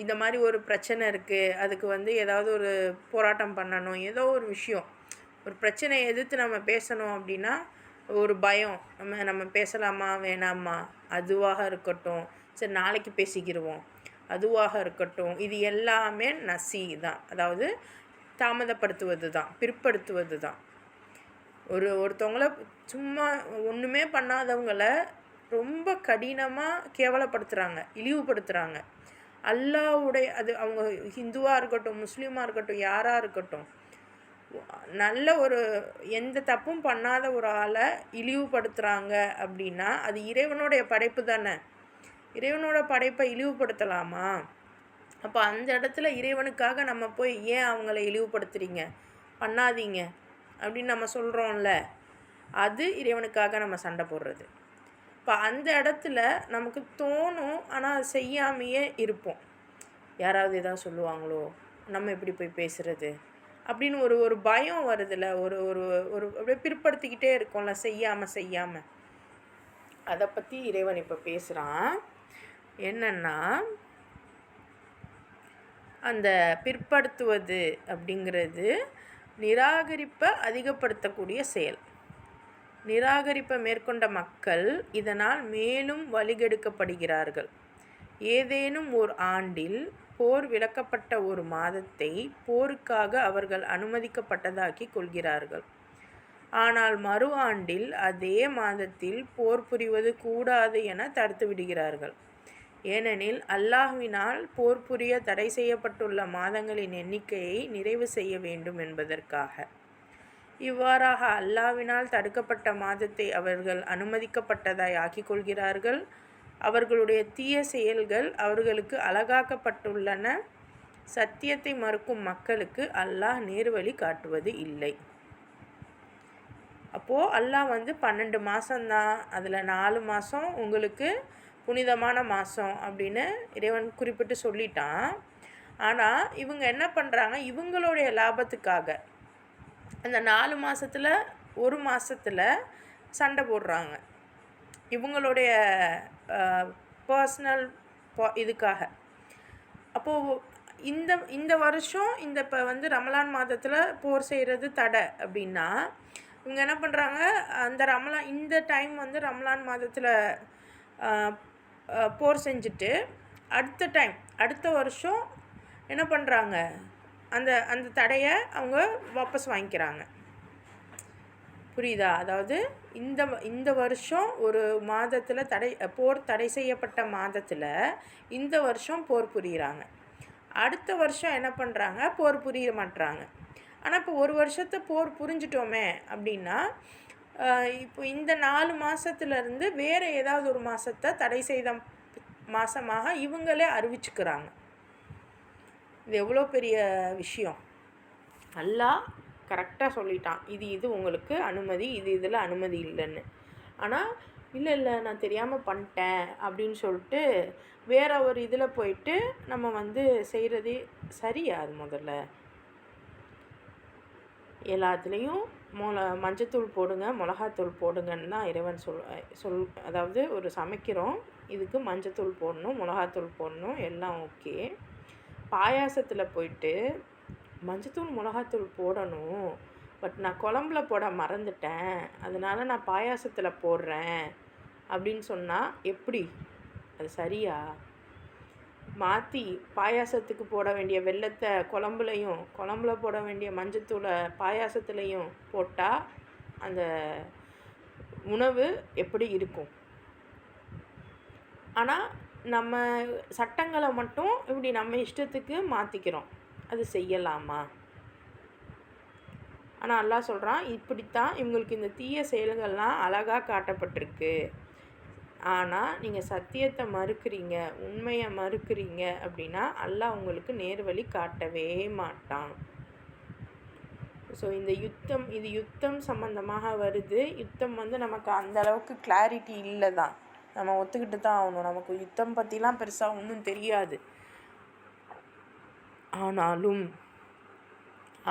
A: இந்த மாதிரி ஒரு பிரச்சனை இருக்குது, அதுக்கு ஏதாவது ஒரு போராட்டம் பண்ணணும், ஏதோ ஒரு விஷயம், ஒரு பிரச்சனையை எதிர்த்து நம்ம பேசணும் அப்படின்னா ஒரு பயம், நம்ம பேசலாமா வேணாமா, அதுவாக இருக்கட்டும், சரி நாளைக்கு பேசிக்கிடுவோம், அதுவாக இருக்கட்டும், இது எல்லாமே நசி தான். அதாவது தாமதப்படுத்துவது தான், பிற்படுத்துவது தான். ஒருத்தவங்கள சும்மா ஒன்றுமே பண்ணாதவங்கள ரொம்ப கடினமாக கேவலப்படுத்துகிறாங்க, இழிவுபடுத்துகிறாங்க. அல்லாஹ்வுடைய அது அவங்க ஹிந்துவாக இருக்கட்டும், முஸ்லீமாக இருக்கட்டும், யாராக இருக்கட்டும், நல்ல ஒரு எந்த தப்பும் பண்ணாத ஒரு ஆளை இழிவுபடுத்துகிறாங்க அப்படின்னா அது இறைவனுடைய படைப்பு தானே. இறைவனோட படைப்பை இழிவுபடுத்தலாமா? அப்போ அந்த இடத்துல இறைவனுக்காக நம்ம போய் ஏன் அவங்கள இழிவுபடுத்துகிறீங்க, பண்ணாதீங்க அப்படின்னு நம்ம சொல்கிறோம்ல, அது இறைவனுக்காக நம்ம சண்டை போடுறது. இப்போ அந்த இடத்துல நமக்கு தோணும், ஆனால் அது செய்யாமையே இருப்போம். யாராவது எதாவது சொல்லுவாங்களோ, நம்ம எப்படி போய் பேசுகிறது அப்படின்னு ஒரு பயம் வருதுல்ல, ஒரு ஒரு ஒரு அப்படியே பிற்படுத்திக்கிட்டே இருக்கோம்ல, செய்யாமல். அதை பற்றி இறைவன் இப்போ பேசுகிறான். என்னென்னா, அந்த பிற்படுத்துவது அப்படிங்கிறது நிராகரிப்பை அதிகப்படுத்தக்கூடிய செயல். நிராகரிப்பை மேற்கொண்ட மக்கள் இதனால் மேலும் வழிகெடுக்கப்படுகிறார்கள். ஏதேனும் ஓர் ஆண்டில் போர் விலக்கப்பட்ட ஒரு மாதத்தை போருக்காக அவர்கள் அனுமதிக்கப்பட்டதாக்கி கொள்கிறார்கள். ஆனால் மறு ஆண்டில் அதே மாதத்தில் போர் புரிவது கூடாது என தடுத்து விடுகிறார்கள். ஏனெனில் அல்லாஹ்வினால் போர் புரிய தடை செய்யப்பட்டுள்ள மாதங்களின் எண்ணிக்கையை நிறைவு செய்ய வேண்டும் என்பதற்காக. இவ்வாறாக அல்லாஹ்வினால் தடுக்கப்பட்ட மாதத்தை அவர்கள் அனுமதிக்கப்பட்டதாய் ஆக்கிக் கொள்கிறார்கள். அவர்களுடைய தீய செயல்கள் அவர்களுக்கு அழகாக்கப்பட்டுள்ளன. சத்தியத்தை மறுக்கும் மக்களுக்கு அல்லாஹ் நேர்வழி காட்டுவது இல்லை. அப்போது அல்லாஹ் 12 மாதம்தான், அதில் 4 மாதம் உங்களுக்கு புனிதமான மாதம் அப்படின்னு இறைவன் குறிப்பிட்டு சொல்லிட்டான். ஆனால் இவங்க என்ன பண்ணுறாங்க, இவங்களுடைய லாபத்துக்காக அந்த 4 மாதத்தில் 1 மாதத்தில் சண்டை போடுறாங்க, இவங்களுடைய பர்சனல் இதுக்காக. அப்போது இந்த வருஷம் இப்போ ரமலான் மாதத்தில் போர் செய்கிறது தடை அப்படின்னா, இவங்க என்ன பண்ணுறாங்க, அந்த இந்த டைம் ரமலான் மாதத்தில் போர் செஞ்சுட்டு அடுத்த வருஷம் என்ன பண்ணுறாங்க, அந்த தடையை அவங்க வாபஸ் வாங்கிக்கிறாங்க. புரியுதா? அதாவது இந்த வருஷம் ஒரு மாதத்தில் போர் தடை செய்யப்பட்ட மாதத்தில் இந்த வருஷம் போர் புரிகிறாங்க. அடுத்த வருஷம் என்ன பண்ணுறாங்க, போர் புரிய மாட்டுறாங்க. ஆனால் இப்போ ஒரு வருஷத்தை போர் புரிஞ்சிட்டோமே அப்படின்னா, இப்போ இந்த 4 மாதத்துலேருந்து வேறு ஏதாவது ஒரு மாதத்தை தடை செய்த மாதமாக இவங்களே அறிவிச்சுக்கிறாங்க. இது எவ்வளோ பெரிய விஷயம். அல்லாஹ் கரெக்டாக சொல்லிட்டான், இது உங்களுக்கு அனுமதி, இதில் அனுமதி இல்லைன்னு. ஆனால் இல்லை நான் தெரியாமல் பண்ணிட்டேன் அப்படின்னு சொல்லிட்டு வேறு ஒரு இதில் போயிட்டு நம்ம செய்கிறது சரியா? அது முதல்ல எல்லாத்துலேயும் மஞ்சத்தூள் போடுங்க, மிளகாத்தூள் போடுங்கன்னு தான் இறைவன் அதாவது ஒரு சமைக்கிறோம், இதுக்கு மஞ்சத்தூள் போடணும், மிளகாத்தூள் போடணும், எல்லாம் ஓகே. பாயாசத்தில் போயிட்டு மஞ்சத்தூள் மிளகாத்தூள் போடணும், பட் நான் குழம்புல போட மறந்துட்டேன், அதனால் நான் பாயாசத்தில் போடுறேன் அப்படின்னு சொன்னால் எப்படி? அது சரியா? மாற்றி பாயாசத்துக்கு போட வேண்டிய வெல்லத்தை குழம்புல போட வேண்டிய மஞ்சத்தூளை பாயாசத்துலேயும் போட்டால் அந்த உணவு எப்படி இருக்கும்? ஆனால் நம்ம சட்டங்களை மட்டும் இப்படி நம்ம இஷ்டத்துக்கு மாற்றிக்கிறோம். அது செய்யலாமா? ஆனால் அல்லாஹ் சொல்கிறான், இப்படித்தான் இவங்களுக்கு இந்த தீய செயல்கள்லாம் அழகாக காட்டப்பட்டிருக்கு. ஆனால் நீங்கள் சத்தியத்தை மறுக்கிறீங்க, உண்மையை மறுக்கிறீங்க அப்படின்னா அல்லாஹ் உங்களுக்கு நேர்வழி காட்டவே மாட்டான். ஸோ இது யுத்தம் சம்மந்தமாக வருது. யுத்தம் நமக்கு அந்த அளவுக்கு கிளாரிட்டி இல்லை தான், நம்ம ஒத்துக்கிட்டு தான் ஆகணும். நமக்கு யுத்தம் பற்றிலாம் பெருசாக ஒன்றும் தெரியாது.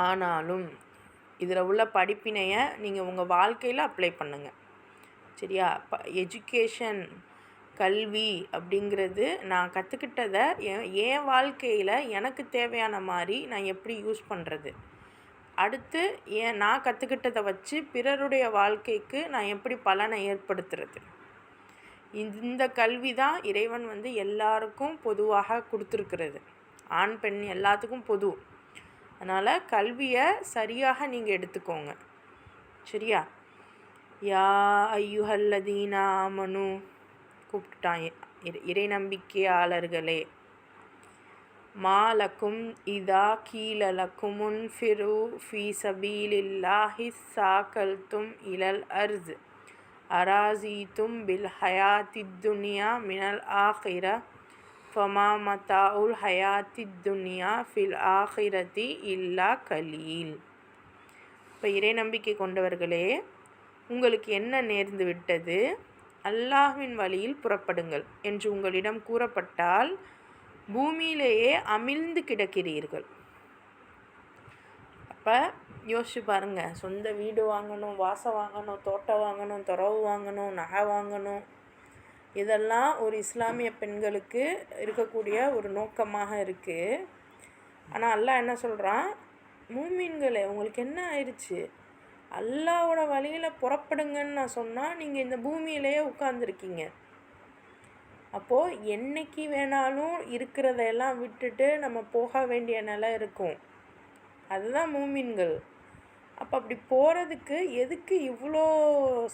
A: ஆனாலும் இதில் உள்ள படிப்பினையை நீங்கள் உங்கள் வாழ்க்கையில் அப்ளை பண்ணுங்கள். சரியா? எஜுகேஷன், கல்வி அப்படிங்கிறது நான் கற்றுக்கிட்டதை என் வாழ்க்கையில் எனக்கு தேவையான மாதிரி நான் எப்படி யூஸ் பண்ணுறது, அடுத்து நான் கற்றுக்கிட்டதை வச்சு பிறருடைய வாழ்க்கைக்கு நான் எப்படி பலனை ஏற்படுத்துறது. இந்த கல்வி தான் இறைவன் எல்லாருக்கும் பொதுவாக கொடுத்துருக்கிறது. ஆண் பெண் எல்லாத்துக்கும் பொது. அதனால் கல்வியை சரியாக நீங்கள் எடுத்துக்கோங்க. சரியா? யா ஐயுஹல்லதீன ஆமனு கூப்பிட்டான், இறை நம்பிக்கையாளர்களே. மாலக்கும் இதா கீழலக்குமுன் ஃபிரு ஃபீ சபீலில்லாஹி சாக்கல்தும் இலல் அர்ஸ் அராசீத்தும் பில் ஹயாத்தித் துனியா மினல் ஆஹிரா ஃபமா மதாஉல் ஹயாத்தித் துனியா ஃபில் ஆஹிரதி இல்லா கலீல். இப்போ இறை நம்பிக்கை கொண்டவர்களே, உங்களுக்கு என்ன நேர்ந்து விட்டது? அல்லாஹ்வின் வழியில் புறப்படுங்கள் என்று உங்களிடம் கூறப்பட்டால் பூமியிலேயே அமிழ்ந்து கிடக்கிறீர்கள். அப்போ யோசிச்சு பாருங்கள், சொந்த வீடு வாங்கணும், வாசம் வாங்கணும், தோட்டம் வாங்கணும், துறவு வாங்கணும், நகை வாங்கணும், இதெல்லாம் ஒரு இஸ்லாமிய பெண்களுக்கு இருக்கக்கூடிய ஒரு நோக்கமாக இருக்குது. ஆனால் அல்லாஹ் என்ன சொல்கிறான்? மூமின்களே, உங்களுக்கு என்ன ஆயிடுச்சு? அல்லாஹ்வோட வழியில் புறப்படுங்கன்னு நான் சொன்னால் நீங்கள் இந்த பூமியிலேயே உட்கார்ந்துருக்கீங்க. அப்போது என்றைக்கு வேணாலும் இருக்கிறதையெல்லாம் விட்டுட்டு நம்ம போக வேண்டிய நிலை இருக்கும். அதுதான் மூமின்கள். அப்போ அப்படி போகிறதுக்கு எதுக்கு இவ்வளோ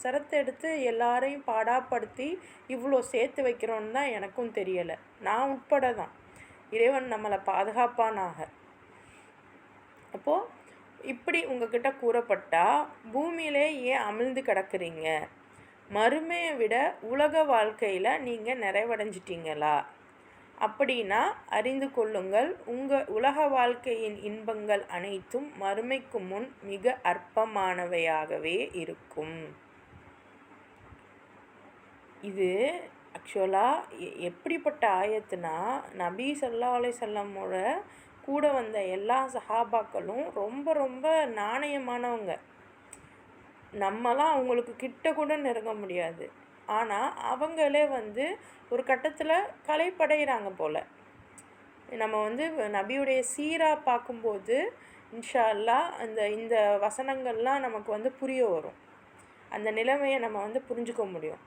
A: சிரத்தை எடுத்து எல்லாரையும் பாடாப்படுத்தி இவ்வளோ சேர்த்து வைக்கிறோன்னு தான் எனக்கும் தெரியலை. நான் உட்பட தான். இறைவன் நம்மளை பாதுகாப்பானாக. அப்போது இப்படி உங்ககிட்ட கூறப்பட்டால் பூமியிலே ஏன் அமிழ்ந்து கிடக்குறீங்க? மறுமையை விட உலக வாழ்க்கையில் நீங்கள் நிறைவடைஞ்சிட்டீங்களா? அப்படின்னா அறிந்து கொள்ளுங்கள், உங்கள் உலக வாழ்க்கையின் இன்பங்கள் அனைத்தும் மறுமைக்கு முன் மிக அற்பமானவையாகவே இருக்கும். இது ஆக்சுவலாக எப்படிப்பட்ட ஆயத்துனா, நபி ஸல்லல்லாஹு அலைஹி வஸல்லமோட கூட வந்த எல்லா சஹாபாக்களும் ரொம்ப ரொம்ப நாணயமானவங்க. நம்மலாம் அவங்களுக்கு கிட்ட கூட நெருங்க முடியாது. ஆனால் அவங்களே ஒரு கட்டத்தில் களைப்படைகிறாங்க போல். நம்ம நபியுடைய சீரா பார்க்கும்போது இன்ஷா அல்லாஹ் இந்த வசனங்கள்லாம் நமக்கு புரிய வரும். அந்த நிலைமையை நம்ம புரிஞ்சுக்க முடியும்.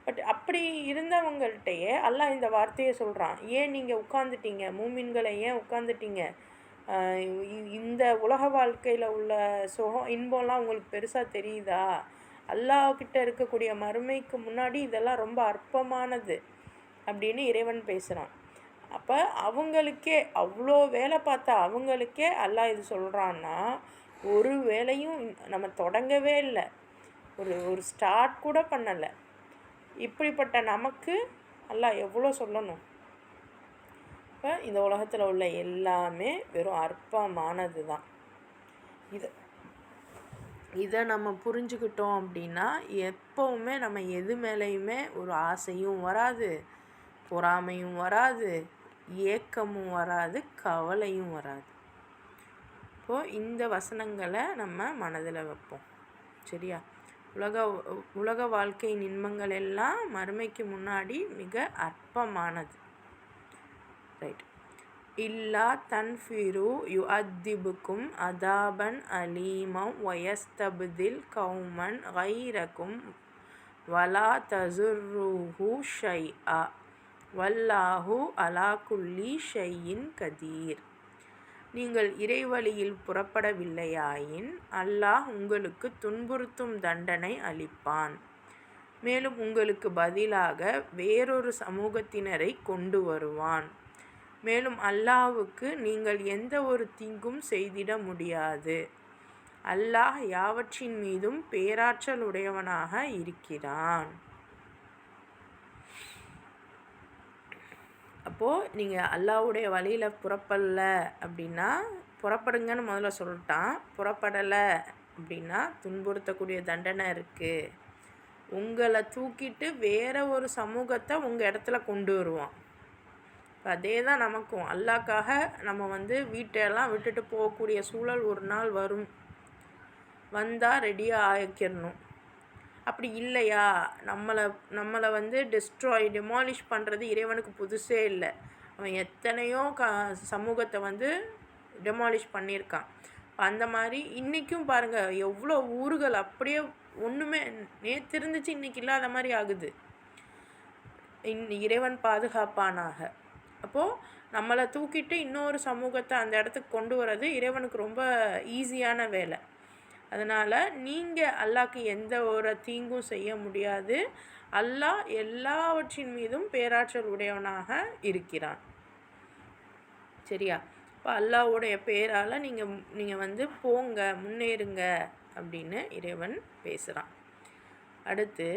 A: பட் அப்படி இருந்தவங்கள்ட்டையே அல்லாஹ் இந்த வார்த்தையை சொல்கிறான், ஏன் நீங்கள் உட்காந்துட்டீங்க? மூமின்களை ஏன் உட்காந்துட்டீங்க? இந்த உலக வாழ்க்கையில் உள்ள சுகம் இன்பம்லாம் உங்களுக்கு பெருசாக தெரியுதா? அல்லாஹ்கிட்ட இருக்கக்கூடிய மறுமைக்கு முன்னாடி இதெல்லாம் ரொம்ப அற்பமானது அப்படின்னு இறைவன் பேசுகிறான். அப்போ அவங்களுக்கே அவ்வளோ வேலை பார்த்தா அவங்களுக்கே அல்லாஹ் இது சொல்கிறான்னா, ஒரு வேலையும் நம்ம தொடங்கவே இல்லை, ஒரு ஸ்டார்ட் கூட பண்ணலை. இப்படிப்பட்ட நமக்கு அல்லாஹ் எவ்வளோ சொல்லணும்? இப்போ இந்த உலகத்தில் உள்ள எல்லாமே வெறும் அற்பமானது தான். இதை நம்ம புரிஞ்சுக்கிட்டோம் அப்படின்னா எப்போவுமே நம்ம எது மேலேயுமே ஒரு ஆசையும் வராது, பொறாமையும் வராது, ஏக்கமும் வராது, கவலையும் வராது. இப்போது இந்த வசனங்களை நம்ம மனதில் வைப்போம். சரியா? உலக வாழ்க்கையின் இன்பங்கள் எல்லாம் மறுமைக்கு முன்னாடி மிக அற்பமானது. ரைட். இல்லா தன்ஃபிரு யுஅத்திபுக்கும் அதாபன் அலீமம் வயஸ்தப்தில் கௌமன் கைரக்கும் வலா தசுர்ருஹு ஷைஆ வல்லாஹு அலா குல்லி ஷையின் கதீர். நீங்கள் இறைவழியில் புறப்படவில்லையாயின் அல்லாஹ் உங்களுக்கு துன்புறுத்தும் தண்டனை அளிப்பான். மேலும் உங்களுக்கு பதிலாக வேறொரு சமூகத்தினரை கொண்டு வருவான். மேலும் அல்லாஹ்வுக்கு நீங்கள் எந்த ஒரு தீங்கும் செய்திட முடியாது. அல்லாஹ் யாவற்றின் மீதும் பேராற்றல் உடையவனாக இருக்கிறான். அப்போது நீங்கள் அல்லாஹ்வுடைய வழியில் புறப்படல அப்படின்னா, புறப்படுங்கன்னு முதல்ல சொல்லிட்டான். புறப்படலை அப்படின்னா துன்புறுத்தக்கூடிய தண்டனை இருக்குது. உங்களை தூக்கிட்டு வேற ஒரு சமூகத்தை உங்கள் இடத்துல கொண்டு வருவான். அதே தான் நமக்கும். அல்லாஹ்க்காக நம்ம வீட்டெல்லாம் விட்டுட்டு போகக்கூடிய சூழல் ஒரு நாள் வரும். வந்தால் ரெடியாக ஆக்கிடணும். அப்படி இல்லையா, நம்மளை டெமாலிஷ் பண்ணுறது இறைவனுக்கு புதுசே இல்லை. அவன் எத்தனையோ சமூகத்தை டெமாலிஷ் பண்ணியிருக்கான். அந்த மாதிரி இன்றைக்கும் பாருங்கள், எவ்வளோ ஊர்கள் அப்படியே ஒன்றுமே நேற்று இருந்துச்சு இன்றைக்கி இல்லாத மாதிரி ஆகுது. இறைவன் பாதுகாப்பானாக. அப்போது நம்மளை தூக்கிட்டு இன்னொரு சமூகத்தை அந்த இடத்துக்கு கொண்டு வர்றது இறைவனுக்கு ரொம்ப ஈஸியான வேலை. அதனால் நீங்கள் அல்லாஹ்க்கு எந்த ஒரு தீங்கும் செய்ய முடியாது. அல்லாஹ் எல்லாவற்றின் மீதும் பேராற்றல் உடையவனாக இருக்கிறான். சரியா? இப்போ அல்லாஹ்வுடைய பேரால் நீங்கள் போங்க, முன்னேறுங்க அப்படின்னு இறைவன் பேசுகிறான். அடுத்து,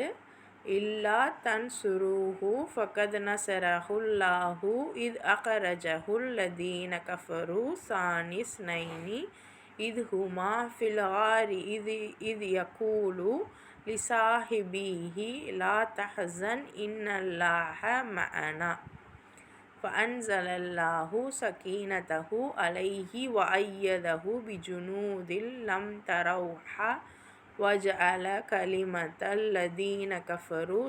A: இல்லா தன்சுருஹு ஃபகத் நஸரஹுல்லாஹு இத் அக்ரஜஹுல் லதீன கஃபரு சானிஸ் நைனி இது ஹுமா ஃபில் ஆரி இது யகூலு லிசாஹிபிஹி லா தஹசன் இன்னல்லாஹ மஅனா ஃபஅன்ஸலல்லாஹு சகீனதஹு அலைஹி வஅய்யதஹு பிஜுனூதில் லம் தரௌஹா வஜஅல கலிமத்தல் லதீன கஃபரு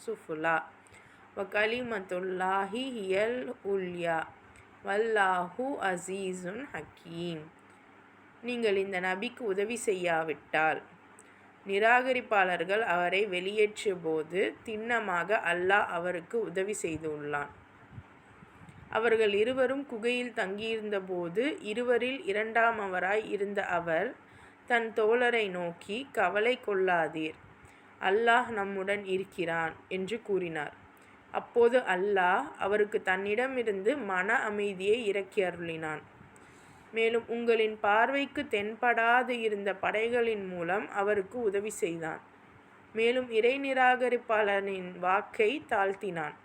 A: சுஃபுலா வகலிமத்துல்லாஹி ஹியல் உல்யா வல்லாஹு அஸீஸுன் ஹக்கீம். நீங்கள் இந்த நபிக்கு உதவி செய்யாவிட்டால் நிராகரிப்பாளர்கள் அவரை வெளியேற்றிய போது திண்ணமாக அல்லாஹ் அவருக்கு உதவி செய்துள்ளான். அவர்கள் இருவரும் குகையில் தங்கியிருந்த போது இருவரில் இரண்டாமவராய் இருந்த அவர் தன் தோழரை நோக்கி, கவலை கொள்ளாதீர், அல்லாஹ் நம்முடன் இருக்கிறான் என்று கூறினார். அப்போது அல்லாஹ் அவருக்கு தன்னிடமிருந்து மன அமைதியை இறக்கி அருளினான். மேலும் உங்களின் பார்வைக்கு தென்படாது இருந்த படைகளின் மூலம் அவருக்கு உதவி செய்தான். மேலும் இறை நிராகரிப்பாளரின் வாக்கை தாழ்த்தினான்.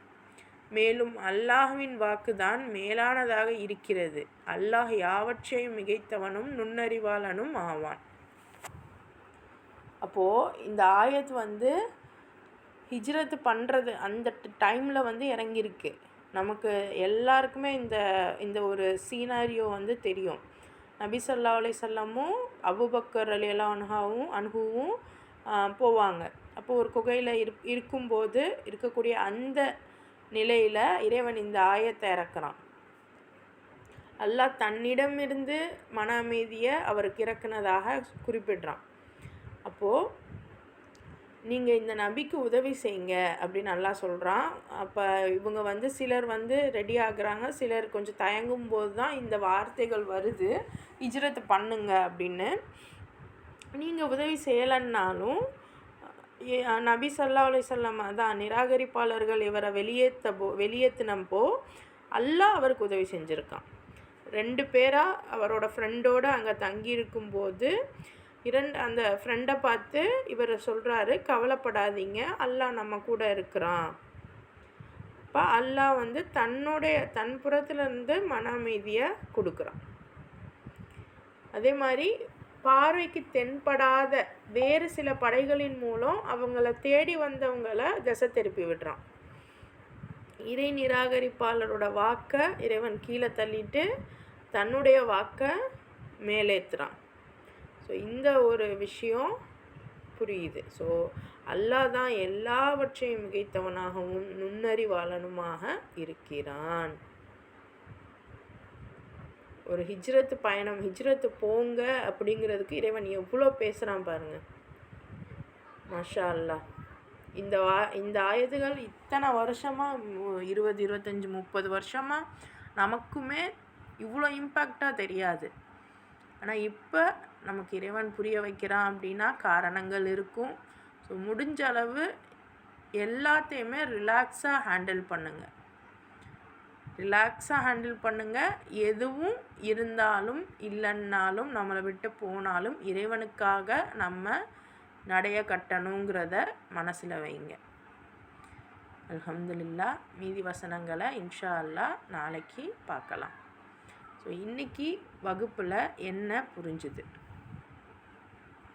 A: மேலும் அல்லாஹ்வின் வாக்குதான் மேலானதாக இருக்கிறது. அல்லாஹ் யாவற்றையும் மிகைத்தவனும் நுண்ணறிவாளனும் ஆவான். அப்போது இந்த ஆயத் ஹிஜ்ரத் பண்ணுறது அந்த டைமில் இறங்கியிருக்கு. நமக்கு எல்லாருக்குமே இந்த ஒரு சீனாரியோ தெரியும். நபி ஸல்லல்லாஹு அலைஹி வஸல்லமும் அபூபக்கர் ரலியல்லாஹு அன்ஹுவும் போவாங்க. அப்போது ஒரு குகையில் இருக்கும்போது இருக்கக்கூடிய அந்த நிலையில் இறைவன் இந்த ஆயத்தை இறக்குறான். அல்லாஹ் தன்னிடமிருந்து மன அமைதியை அவருக்கு இறக்குனதாக குறிப்பிடுறான். அப்போது நீங்கள் இந்த நபிக்கு உதவி செய்யுங்க அப்படின்னு அல்லாஹ் சொல்கிறான். அப்போ இவங்க சிலர் ரெடி ஆகுறாங்க, சிலர் கொஞ்சம் தயங்கும் போது தான் இந்த வார்த்தைகள் வருது, ஹிஜ்ரத் பண்ணுங்க அப்படின்னு. நீங்கள் உதவி செய்யலைன்னாலும் நபி ஸல்லல்லாஹு அலைஹி வஸல்லம் தான் நிராகரிப்பாளர்கள் இவரை வெளியேற்றினப்போ அல்லாஹ் அவருக்கு உதவி செஞ்சுருக்கான். 2 பேராக அவரோட ஃப்ரெண்டோடு அங்கே தங்கியிருக்கும்போது அந்த ஃப்ரெண்டை பார்த்து இவர் சொல்கிறாரு, கவலைப்படாதீங்க, அல்லாஹ் நம்ம கூட இருக்கிறான். அப்போ அல்லாஹ் தன் புறத்துலேருந்து மன அமைதியை கொடுக்குறான். அதே மாதிரி பார்வைக்கு தென்படாத வேறு சில படைகளின் மூலம் அவங்கள தேடி வந்தவங்களை திசை திருப்பி விடுறான். இறை நிராகரிப்பாளரோட வாக்கை இறைவன் கீழே தள்ளிட்டு தன்னுடைய வாக்கை மேலேற்றுறான். ஸோ இந்த ஒரு விஷயம் புரியுது. ஸோ அல்லாஹ் தான் எல்லாவற்றையும் மிகைத்தவனாகவும் நுண்ணறிவாளனுமாக இருக்கிறான். ஒரு ஹிஜ்ரத்து போங்க அப்படிங்கிறதுக்கு இறைவன் எவ்வளோ பேசுகிறான் பாருங்கள். மாஷா அல்லாஹ். இந்த ஆயத்துகள் இத்தனை வருஷமாக 20, 25, 30 வருஷமாக நமக்குமே இவ்வளோ இம்பேக்டாக தெரியாது. ஆனால் இப்போ நமக்கு இறைவன் புரிய வைக்கிறான் அப்படின்னா காரணங்கள் இருக்கும். ஸோ முடிஞ்ச அளவு எல்லாத்தையுமே ரிலாக்ஸாக ஹேண்டில் பண்ணுங்கள். எதுவும் இருந்தாலும் இல்லைன்னாலும் நம்மளை விட்டு போனாலும் இறைவனுக்காக நம்ம நடைய கட்டணுங்கிறத மனசில் வைங்க. அல்ஹம்துலில்லாஹ். மீதி வசனங்களை இன்ஷா அல்லாஹ் நாளைக்கு பார்க்கலாம். ஸோ இன்றைக்கி வகுப்பில் என்ன புரிஞ்சுது?